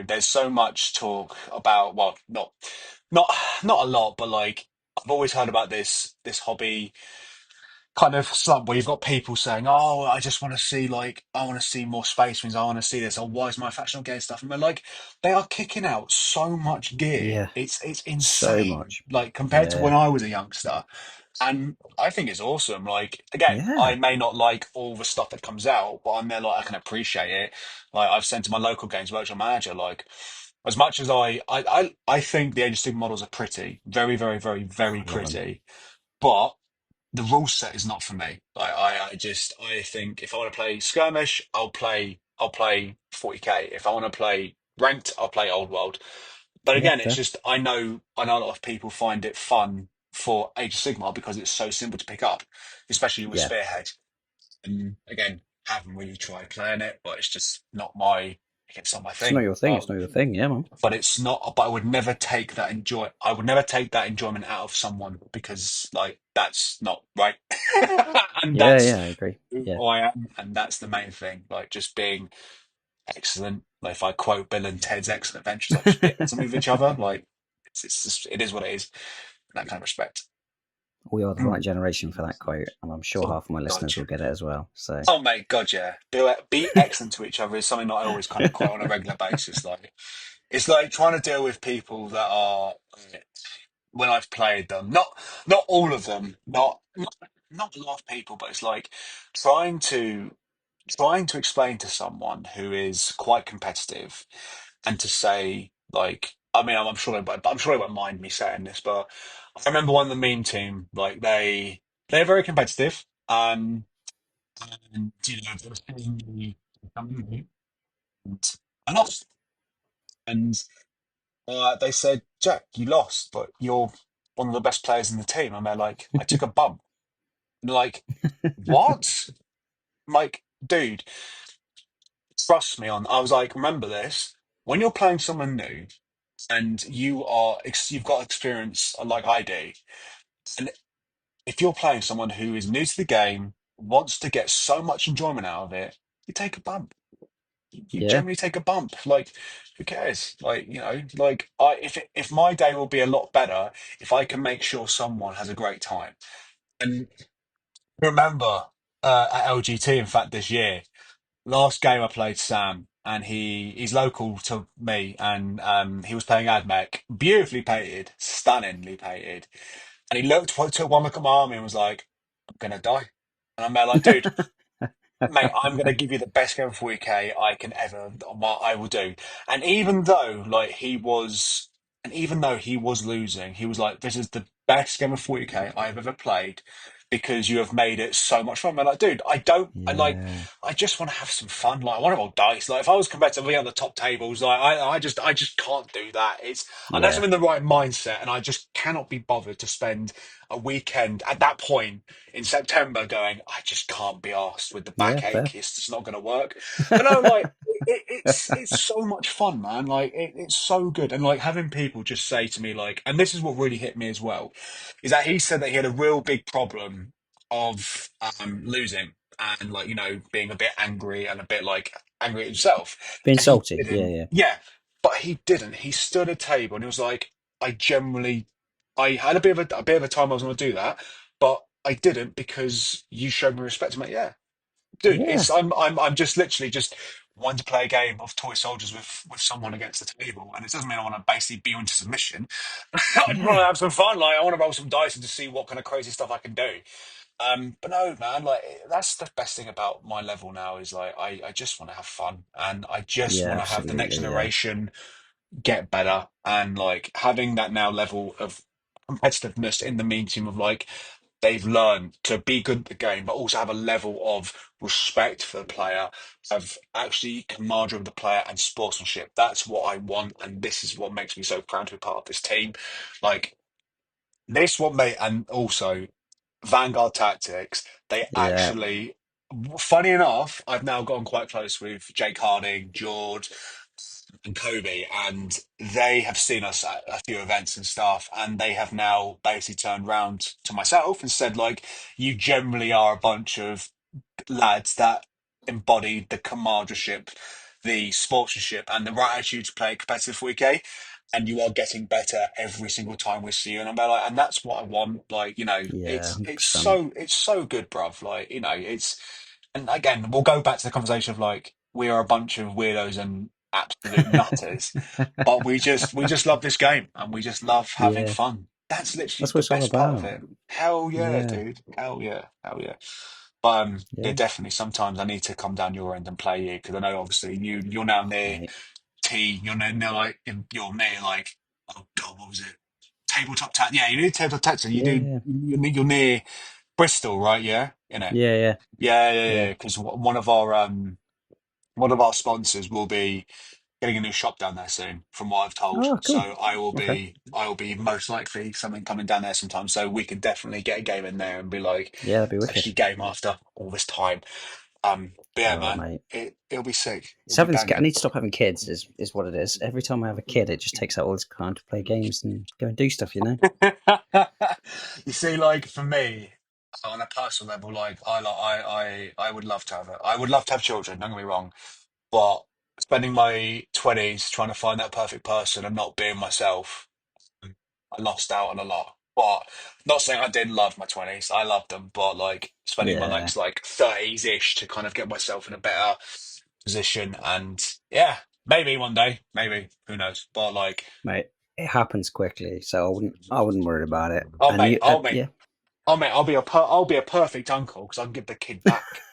there's so much talk about, well, not, not a lot, but like, I've always heard about this hobby kind of slump where you've got people saying, "Oh, I just want to see I want to see more Space Marines. I want to see this. Oh, why is my faction not getting stuff?" And they're like, they are kicking out so much gear. Yeah. It's So insane. much. Like compared to when Yeah. I was a youngster, and I think it's awesome. Like again, I Yeah. may not like all the stuff that comes out, but I'm there like I can appreciate it. Like I've sent to my local games workshop manager, like. As much as I think the Age of Sigmar models are pretty, very, very, very, Oh, very I love them. pretty, but the rule set is not for me. I think if I want to play skirmish, I'll play 40k. If I want to play ranked, I'll play old world. But Yeah, again, it's fair. just I know a lot of people find it fun for Age of Sigmar because it's so simple to pick up, especially with Yeah. Spearhead. And again, haven't really tried playing it, but it's just not my it's not my It's not thing. your thing. It's not your thing. Yeah, man. But it's not. But I would never take that enjoy. I would never take that enjoyment out of someone because, like, that's not right. And Yeah, that's yeah, I agree. Yeah. who I am, and that's the main thing. Like, just being excellent. Like, if I quote Bill and Ted's Excellent Adventures, like, just be excellent with each other. Like, it's just, it is what it is. In that kind of respect. We are the right Mm. generation for that quote, and I'm sure Oh half of my God, listeners will get it as well. So, oh mate, God, yeah. Be excellent to each other is something that I always kind of quote on a regular basis. Like, it's like trying to deal with people that are when I've played them. Not all of them, not a lot of people, but it's like trying to trying to explain to someone who is quite competitive and to say like I mean I'm sure they won't mind me saying this, but I remember one of the meme team like they're very competitive. And they were telling me and I lost. And they said, Jack, you lost, but you're one of the best players in the team. And they're like, I took a bump. And they're like, what? I'm like, dude, trust me on. I was like, remember this. When you're playing someone new and you've got experience like I do, if you're playing someone who is new to the game, wants to get so much enjoyment out of it, you take a bump. You Yeah, generally take a bump. Like, who cares? Like, like if my day will be a lot better if I can make sure someone has a great time. And remember, at LGT, in fact, this year, last game I played Sam, and he's local to me, and he was playing Admech, beautifully painted, stunningly painted, and he took one look at my army and was like, "I'm gonna die," and I'm there like, "Dude, mate, I'm going to give you the best game of 40k I can ever, I will do." And even though, he was losing, he was like, "This is the best game of 40k I have ever played because you have made it so much fun." I'm like, "Dude, yeah, I just want to have some fun. Like, I want to roll dice. Like, if I was competitively on the top tables, like, I just can't do that. It's unless I'm yeah, in the right mindset, and I just cannot be bothered to spend a weekend at that point in September going, I just can't be asked with the yeah. Fair. backache. It's just not going to work." But no, like it's so much fun, man. Like it's so good, and like having people just say to me, like, and this is what really hit me as well, is that he said that he had a real big problem of losing and like being a bit angry and a bit like angry at himself, Being and he salty. Yeah, didn't. yeah, Yeah, but he didn't. He stood at a table and he was like, I generally I had a bit of a time I was going to do that, but I didn't because you showed me respect. I'm like, yeah, dude, yeah, I'm just literally just wanting to play a game of toy soldiers with someone against the table, and it doesn't mean I want to basically be you into submission. I just want to yeah, have some fun. Like, I want to roll some dice and to see what kind of crazy stuff I can do. But no, man, like that's the best thing about my level now is like I just want to have fun, and I just yeah. want to have the next Absolutely. Yeah, generation get better, and like having that now level of competitiveness in the mean team of like they've learned to be good at the game, but also have a level of respect for the player, have actually camaraderie with the player and sportsmanship. That's what I want, and this is what makes me so proud to be part of this team. Like this, what mate, and also Vanguard Tactics. They yeah, actually, funny enough, I've now gotten quite close with Jake Harding, George, and Kobe, and they have seen us at a few events and stuff, and they have now basically turned round to myself and said, like, you generally are a bunch of lads that embodied the comradeship, the sportsmanship, and the right attitude to play competitive 40k. And you are getting better every single time we see you. And I'm like, and that's what I want. Like, yeah. it's 100%. so good, bruv. Like, it's and again, we'll go back to the conversation of like we are a bunch of weirdos and absolute nutters, but we just love this game and we just love having Yeah, fun. That's literally that's what the it's all best part of about. it. Hell yeah, Yeah, dude. Hell yeah. Hell yeah. But yeah, yeah, definitely. Sometimes I need to come down your end and play you because I know obviously you're now near mate. T. Near like you're near like, oh god, what was it? Tabletop tap. Yeah, you need tabletop tap. So Yeah, yeah, you're near Bristol, right? Yeah, in it. yeah, yeah, Yeah, yeah, yeah. yeah. Because one of our sponsors will be getting a new shop down there soon, from what I've told. Oh, So cool. Okay. I will be most likely something coming down there sometime. So we can definitely get a game in there and be like Yeah, that'd be wicked. actually game after all this time. But yeah, Oh, man, mate. it'll be sick. It's It'll be having this. I banging. need to stop having kids. Is what it is. Every time I have a kid, it just takes out all this time to play games and go and do stuff. You know. You see, like for me, on a personal level, like I would love to have it. I would love to have children. Don't get me wrong, but spending my 20s trying to find that perfect person and not being myself, I lost out on a lot. But not saying I didn't love my 20s. I loved them, but like spending my Yeah, next like 30s ish to kind of get myself in a better position. And yeah, maybe one day, maybe who knows? But like, mate. It happens quickly, so I wouldn't worry about it. oh And mate, you, oh mate, yeah, oh mate, I'll be a perfect uncle because I can give the kid back.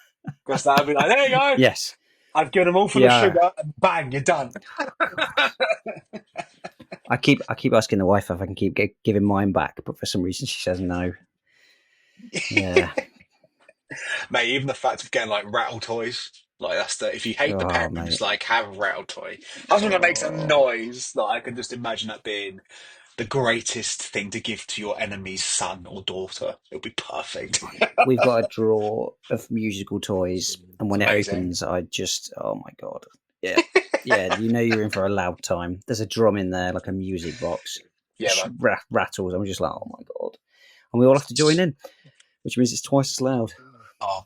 Because I'll be like, there you go. yes, I've given them all full of yeah. sugar, and bang, you're done. Oh God. I keep asking the wife if I can keep giving mine back, but for some reason she says no. Yeah. Mate, even the fact of getting like rattle toys, like that's the if you hate the Oh, parents, mate. like have a rattle toy. As long as it makes a Oh, noise, like I can just imagine that being the greatest thing to give to your enemy's son or daughter. It'll be perfect. we've got a drawer of musical toys, and when it Amazing. opens, I just, oh my God. Yeah. Yeah. You know you're in for a loud time. There's a drum in there, like a music box, Yeah, man. rattles. I'm just like, oh my God. And we all have to join in. which means it's twice as loud. Oh,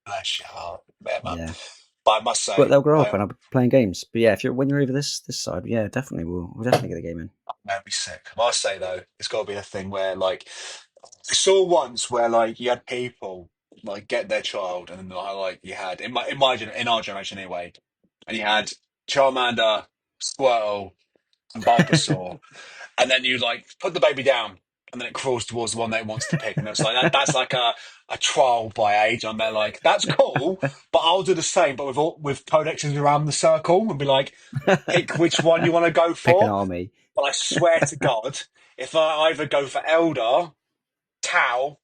bless your heart, yeah, man. Yeah, But I must but say, they'll grow up and I'll be playing games. But yeah, if you're when you're over this side, yeah, definitely we'll definitely get the game in. that'd be sick. I must say though, it's got to be a thing where like I saw once where like you had people like get their child, and then like you had in our generation anyway, and you had Charmander, Squirtle, and Bulbasaur, and then you like put the baby down, and then it crawls towards the one that it wants to pick, and it's like that's like a trial by age, and they're like, that's cool, but I'll do the same, but with codexes around the circle, and be like, pick which one you want to go Pick an for. army. But I swear to God, if I either go for Elder, Tau,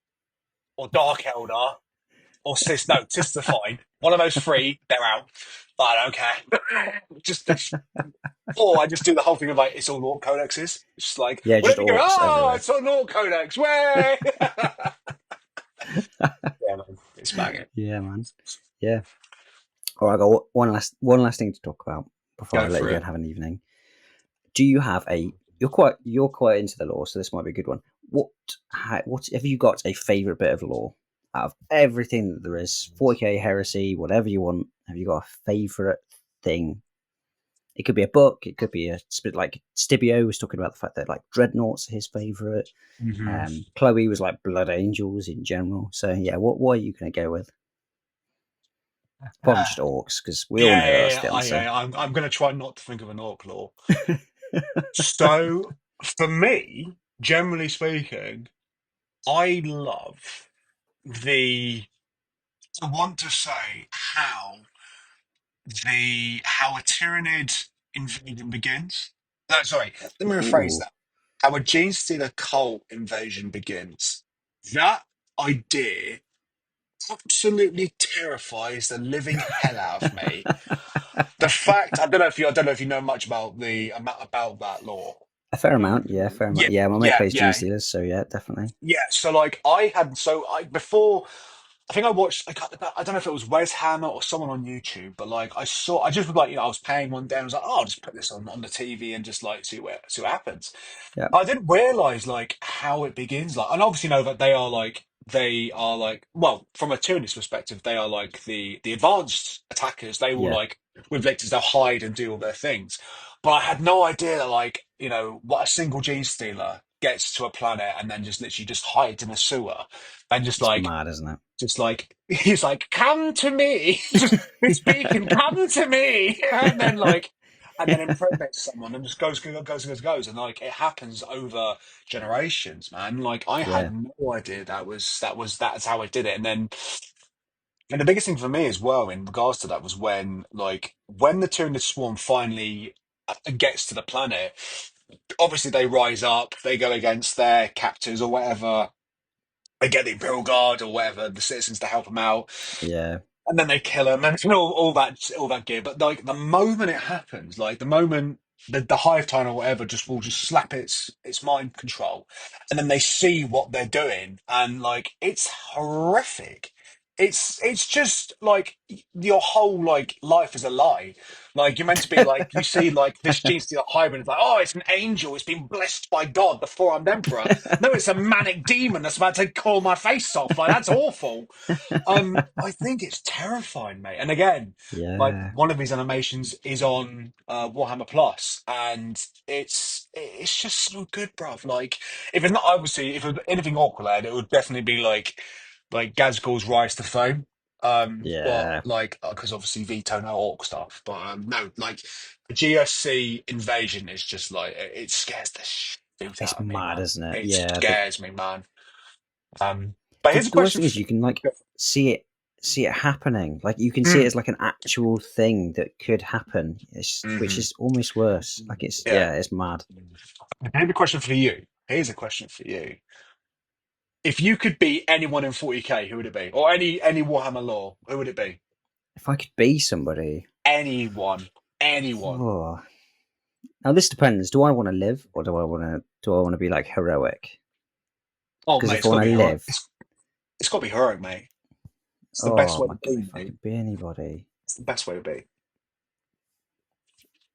or Dark Elder, or Sister fine. One of those three, they're out. But I don't care. Or I just do the whole thing of like, it's all Orc codexes. It's just like, Yeah, just whenever you go, orcs oh, everywhere. it's an Orc codex, way! Yeah, man, it's banging. Yeah, man. Yeah. All right, I got one last thing to talk about before I Go let you for go it. and have an evening. Do you have a? You're quite into the lore, so this might be a good one. What have you got a favorite bit of lore out of everything that there is? 40k heresy, whatever you want. Have you got a favorite thing? It could be a book. It could be a like Stibio was talking about the fact that like dreadnoughts are his favorite. Hmm. Chloe was like blood angels in general. So yeah, what are you going to go with? Probably just orcs because we all Yeah, know yeah, that's yeah. the answer. I'm going to try not to think of an Orc law. So, for me, generally speaking, I love the. I want to say how a Tyranid invasion begins. No, sorry, let me rephrase Ooh, that. How a Gene Stealer cult invasion begins. That idea absolutely terrifies the living hell out of me. The fact I don't know if you know much about the about that law. a fair amount, yeah, fair amount. Yeah, Yeah, my mate yeah, plays Gene yeah. Stealers, so yeah, definitely. Yeah, so like I had so I before I think I watched I don't know if it was Wes Hammer or someone on YouTube, but like I just was like I was paying one day and I was like, oh, I'll just put this on the TV and just like see what happens. Yeah, I didn't realize like how it begins, like, and obviously know that they are like, well, from a Tyrannus perspective, they are like the advanced attackers. They will yeah, like with victors, they'll hide and do all their things. But I had no idea that like what a single gene stealer gets to a planet and then just literally just hides in a sewer and it's mad, isn't just like he's like, come to me, just he's speaking, come to me, and then it? impregnates someone and just goes, and like it happens over generations, man. Like I Yeah, had no idea that's how it did it, and the biggest thing for me as well in regards to that was when the Tyranid swarm finally gets to the planet. Obviously, they rise up, they go against their captors or whatever. They get the Imperial Guard or whatever, the citizens to help them out, yeah, and then they kill him and all that gear. But like the moment it happens, like the moment the hive tone or whatever just will just slap its mind control, and then they see what they're doing, and like it's horrific. It's just like your whole like life is a lie. Like you're meant to be like you see like this gene stealer hybrid. It's like, oh, it's an angel. It's been blessed by God, the four-armed emperor. No, it's a manic demon that's about to claw my face off. Like that's awful. I think it's terrifying, mate. And again, like yeah. one of these animations is on Warhammer Plus, and it's just so good, bruv. Like, if it's not obviously if it was anything awkward, it would definitely be like Gazgul's Rise to Fame. But Yeah, like, because obviously veto no orc stuff, but no, like the GSC invasion is just like it scares the shit it's out of me, mad, man. isn't it? It Yeah, scares me, man. But here's a the worst question thing is for you can like see it happening. Like you can see it Mm, as like an actual thing that could happen. Which mhm. is almost worse. Like it's Yeah. yeah, it's mad. Here's a question for you. Here's a question for you. If you could be anyone in 40k, who would it be? Or any Warhammer lore, who would it be? If I could be somebody, Anyone. Anyone. oh. Now this depends. Do I want to live or do I want to be like heroic? Oh Because mate, if it's I gotta want be to heroic. live, It's gotta be heroic, mate. It's the best oh way my to god, be, if I mate. could be anybody, It's the best way to be.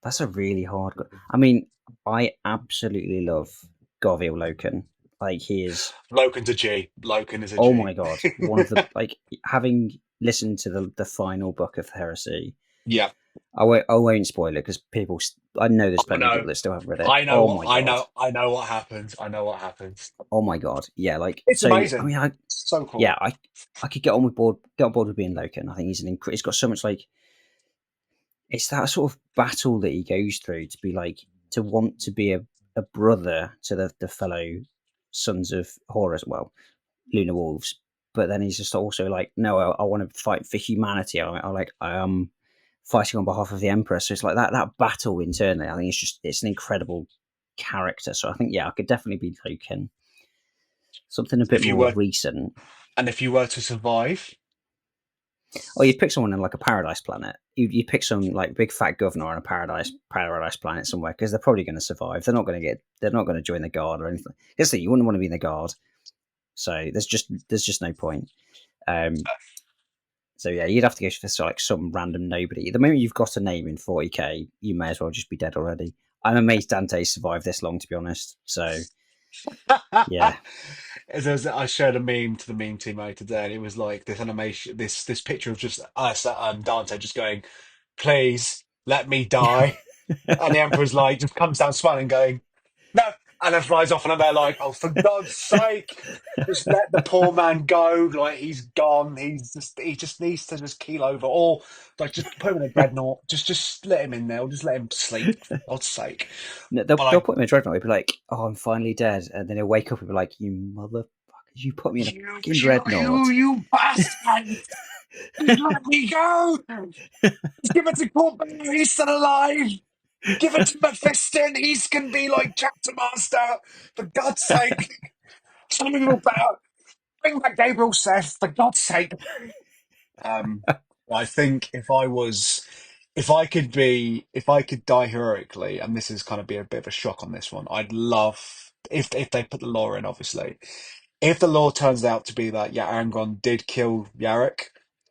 that's a really hard. I mean, I absolutely love Garville Loken. Like he is. Loken's a G. Loken is a Oh my G. god, one of the like having listened to the final book of Heresy. Yeah. I won't spoil it because people. I know there's Oh plenty of no. people that still haven't read it. Oh my god. I know what happens. I know what happens. Oh my god. Yeah. Like It's so. I amazing. mean, I So yeah. cool. I could get on board with being Loken. I think he's he's got so much like it's that sort of battle that he goes through to be like to want to be a brother to the fellow sons of Horus, well, Lunar Wolves. But then he's just also like, no, I want to fight for humanity. I am fighting on behalf of the Emperor. So it's like that battle internally. I think it's an incredible character. So I think yeah, I could definitely be Loken. Something a bit If you more were recent. and if you were to survive, Oh, you'd pick someone in like a paradise planet. You'd pick some like big fat governor on a paradise planet somewhere because they're probably going to survive. They're not going to join the guard or anything. Guess that you wouldn't want to be in the guard. So there's just no point. Um, so yeah, you'd have to go for like some random nobody. The moment you've got a name in 40k, you may as well just be dead already. I'm amazed Dante survived this long, to be honest. So yeah, I shared a meme to the meme team out today, and it was like this animation, this picture of just us, Dante, just going, "Please let me die," and the Emperor's like, just comes down smiling, going, "No," and then flies off, and they're like, "Oh, for God's sake, just let the poor man go. Like he's gone. He just needs to just keel over, or like just put him in a dreadnought. Just let him in there, or just let him sleep. For God's sake." no, But they'll like, put him in a dreadnought. He'll be like, "Oh, I'm finally dead," and then he'll wake up and be like, "You motherfuckers, you put me in a fucking dreadnought." you bastard! Just let me go! Just give it to Corbin, he's still alive! Give it to Mephisto, he can be like chapter master! For God's sake! Something about bring back Gabriel Seth, for God's sake! Um, I think if I could die heroically, and this is kind of be a bit of a shock on this one, I'd love if they put the law in, obviously. If the law turns out to be that yeah, Angron did kill Yarrick,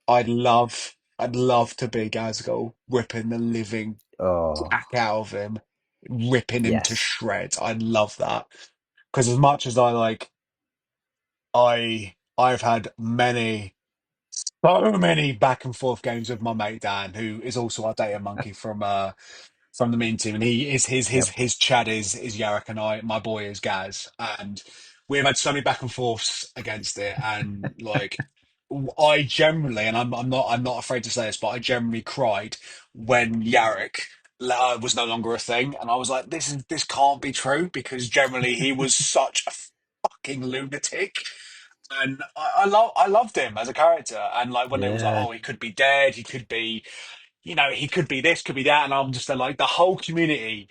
I'd love to be Gazgul ripping the living Oh back out of him, ripping him to yes, shreds. I'd love that because as much as I like, I've had so many back and forth games with my mate Dan, who is also our data monkey from the mean team, and he is yep. his Chad is Yarrick, and my boy is Gaz, and we've had so many back and forths against it, and like I generally, and I'm not afraid to say this, but I generally cried when Yarrick was no longer a thing, and I was like, this can't be true because generally he was such a fucking lunatic. And I loved him as a character, and like when they was like, Yeah, oh, he could be dead, he could be, he could be this, could be that, and I'm just like the whole community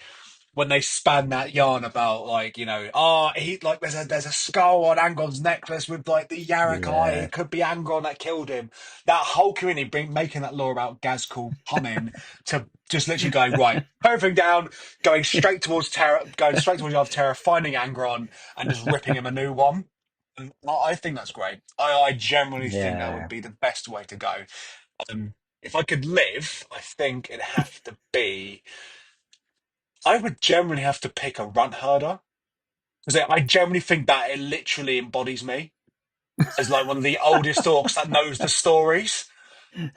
when they span that yarn about like, he like there's a skull on Angron's necklace with like the Yarrak eye, yeah, it could be Angron that killed him. That whole community making that law about Gazkul coming to just literally going, right, everything down, going straight towards Yard of Terror, finding Angron and just ripping him a new one. And I think that's great. I generally think that would yeah. be the best way to go. If I could live, I think it'd have to be. I would generally have to pick a runt herder because I generally think that it literally embodies me as like one of the oldest orcs that knows the stories.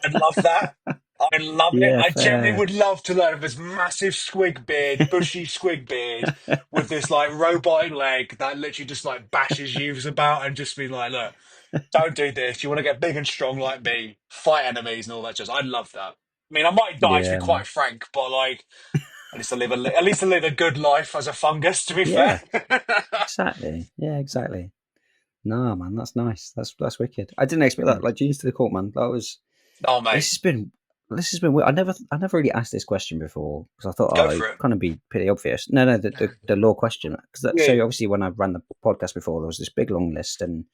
I'd love that. I love it. Yeah, I generally fair. would love to learn of this massive squig beard, bushy squig beard, with this like robotic leg that literally just like bashes youths about and just be like, look, don't do this. You want to get big and strong like me, fight enemies and all that. Just, I'd love that. I mean, I might die to be Yeah, quite man. frank, but like, at least I live a good life as a fungus. To be fair. Yeah, exactly. Yeah, exactly. No, man, that's nice. That's wicked. I didn't expect that. Like, Genius to the Court, man. That was. Oh This mate, has been. This has been. I never really asked this question before because I thought, go oh, for it'd it. kind of be pretty obvious. No, no, the law question. So Yeah, obviously, when I ran the podcast before, there was this big long list, and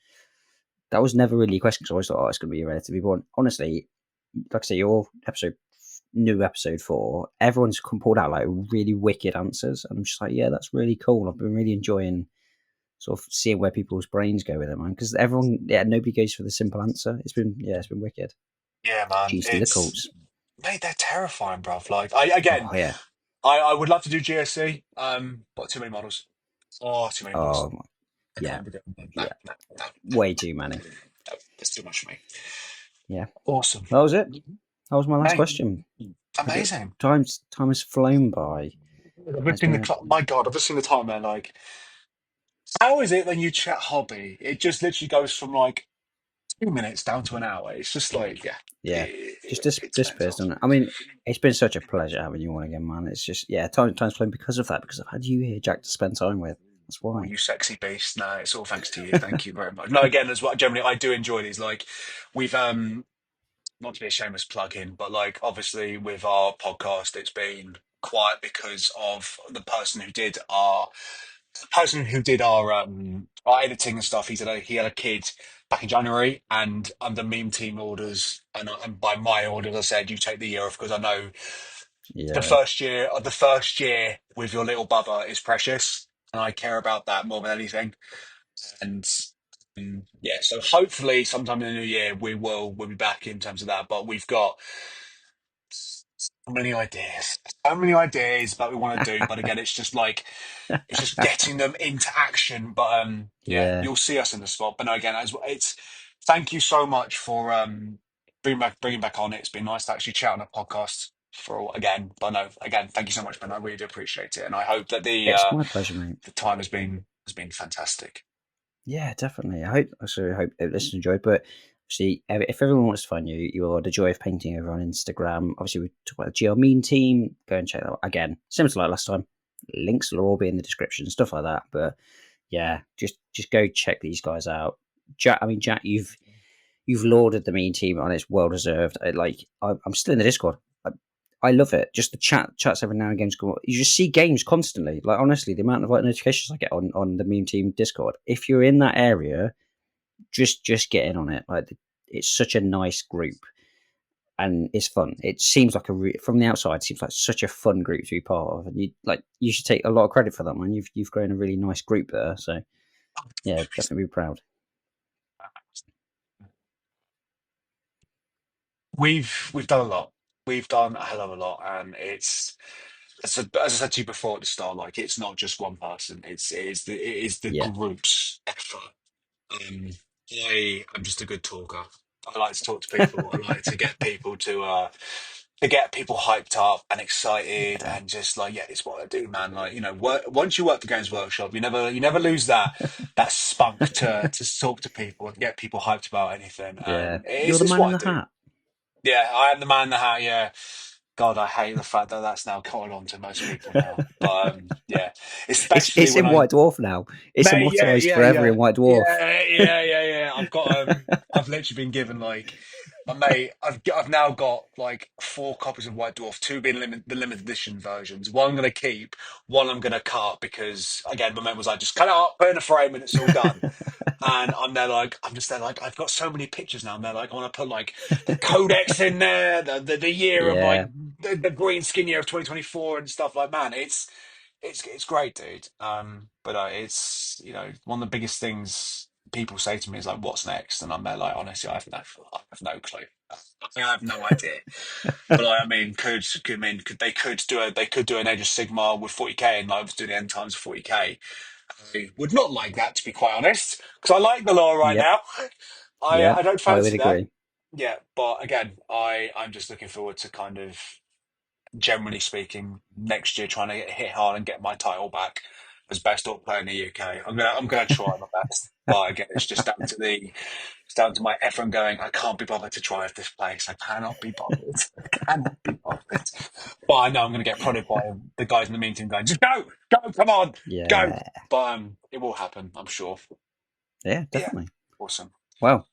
that was never really a question because I always thought, oh, it's going to be relatively boring. Honestly, like I say, your new episode 4, everyone's pulled out like really wicked answers, and I'm just like, yeah, that's really cool. I've been really enjoying sort of seeing where people's brains go with it, man. Because everyone, yeah, nobody goes for the simple answer. It's been wicked. yeah, man. GST the Colts. Mate, they're terrifying, bruv. Like, I again, Oh yeah. I would love to do GSC, but too many models. Oh, too many Oh models. I Yeah, can't be doing that. No, yeah, no, no, no, way too no, many. no. That's too much for me. Yeah, Awesome. that was it. That was my last Hey, question. amazing. Time has flown by. I've It's looked in been the a clock. My God, I've just seen the time there. Like, how is it when you chat hobby? It just literally goes from like 2 minutes down to an hour. It's just like, yeah, yeah, just it's disappears, mental. doesn't it? I mean, it's been such a pleasure having you on again, man. It's just time's flown because of that. Because I've had you here, Jack, to spend time with. That's Oh, why. you sexy beast. No, it's all thanks to you. Thank you very much. No, again, as well, generally, I do enjoy these. Like, we've, not to be a shameless plug in, but like, obviously, with our podcast, it's been quiet because of the person who did our editing and stuff. He had a kid back in January, and under meme team orders, and by my orders, I said you take the year off because I know Yeah, the first year with your little bubba is precious, and I care about that more than anything. And yeah, so hopefully sometime in the new year we'll be back in terms of that. But we've got so many ideas that we want to do. But again, it's just getting them into action. But yeah, yeah. you'll see us in the spot. But no, again, it's thank you so much for bringing back on it. It's been nice to actually chat on a podcast again. But no, again, thank you so much, man. I really do appreciate it, and I hope that It's my pleasure, mate. the time has been fantastic. Yeah, definitely. I hope listeners enjoyed. But obviously, if everyone wants to find you, you are the Joy of Painting over on Instagram. Obviously, we talked about the GL Mean team. Go and check that out again. Similar to like last time. Links will all be in the description, stuff like that. But yeah, just go check these guys out. Jack, I mean Jack, you've lauded the Mean team, and it's well deserved. I'm still in the Discord. I love it. Just the chats every now and again. You just see games constantly. Like honestly, the amount of like notifications I get on the Meme Team Discord. If you're in that area, just get in on it. Like it's such a nice group and it's fun. It seems like from the outside, it seems like such a fun group to be part of, and you should take a lot of credit for that, man. You've grown a really nice group there. So yeah, definitely be proud. We've done a lot. We've done a hell of a lot, and as I said to you before at the start, like it's not just one person. It is the Yeah, group's effort. Um, I'm just a good talker. I like to talk to people. I like to get people to get people hyped up and excited yeah, and just like, yeah, it's what I do, man. Like, once you work for Games Workshop, you never lose that spunk to talk to people and get people hyped about anything. yeah. And You're the it's man in what I the do. hat. Yeah, I am the man in the hat. Yeah, God, I hate the fact that that's now caught on to most people now. But yeah, especially It's when in I White Dwarf now. It's Mate, yeah, immortalized yeah, forever yeah, in White Dwarf. yeah. I've literally been given like, mate, I've now got like 4 copies of White Dwarf, two being the limited edition versions. One I'm gonna keep, one I'm gonna cut because again, my mate was like, just cut it up, put it in a frame, and it's all done. And I'm just there like, I've got so many pictures now. And they're like, I want to put like the codex in there, the year of like Yeah, the green skin year of 2024 and stuff like, man, it's great, dude. But it's one of the biggest things people say to me is like, "What's next?" And I'm there like, honestly, I have no clue. I have no idea. But I mean, they could do an Age of Sigmar with 40k and like do the end times of 40k. I would not like that, to be quite honest, because I like the lore right yep, now. I yep. don't I would fancy that. agree. Yeah, but again, I'm just looking forward to kind of generally speaking, next year trying to hit hard and get my title back as best orc player in the UK. I'm gonna try my best. But again, it's just it's down to my effort and going, I can't be bothered to drive this place. I cannot be bothered. I cannot be bothered. But I know I'm gonna get prodded by the guys in the meeting going, just go, come on, go. Yeah, But it will happen, I'm sure. yeah, Yeah. definitely. Awesome. Well,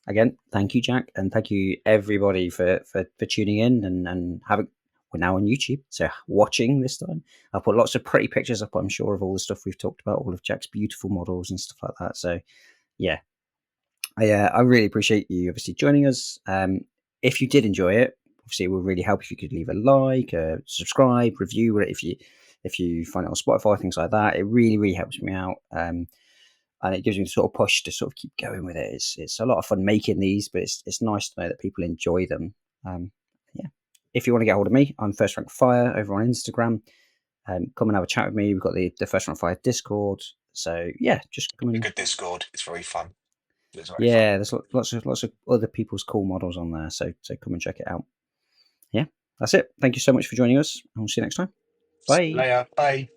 again, thank you, Jack, and thank you everybody for tuning in and having. We're now on YouTube, so watching this time. I'll put lots of pretty pictures up, I'm sure, of all the stuff we've talked about, all of Jack's beautiful models and stuff like that. So, yeah, I really appreciate you obviously joining us. If you did enjoy it, obviously it would really help if you could leave a like, subscribe, review it if you find it on Spotify, things like that. It really helps me out. And it gives me the sort of push to sort of keep going with it. It's a lot of fun making these, but it's nice to know that people enjoy them. Yeah. If you want to get hold of me, I'm First Rank Fire over on Instagram. Come and have a chat with me. We've got the First Rank Fire Discord. So yeah, just come A and good Discord. It's very fun. It's very fun. yeah, there's lots of other people's cool models on there. So come and check it out. Yeah, that's it. Thank you so much for joining us, and we'll see you next time. See you Bye. later. Bye.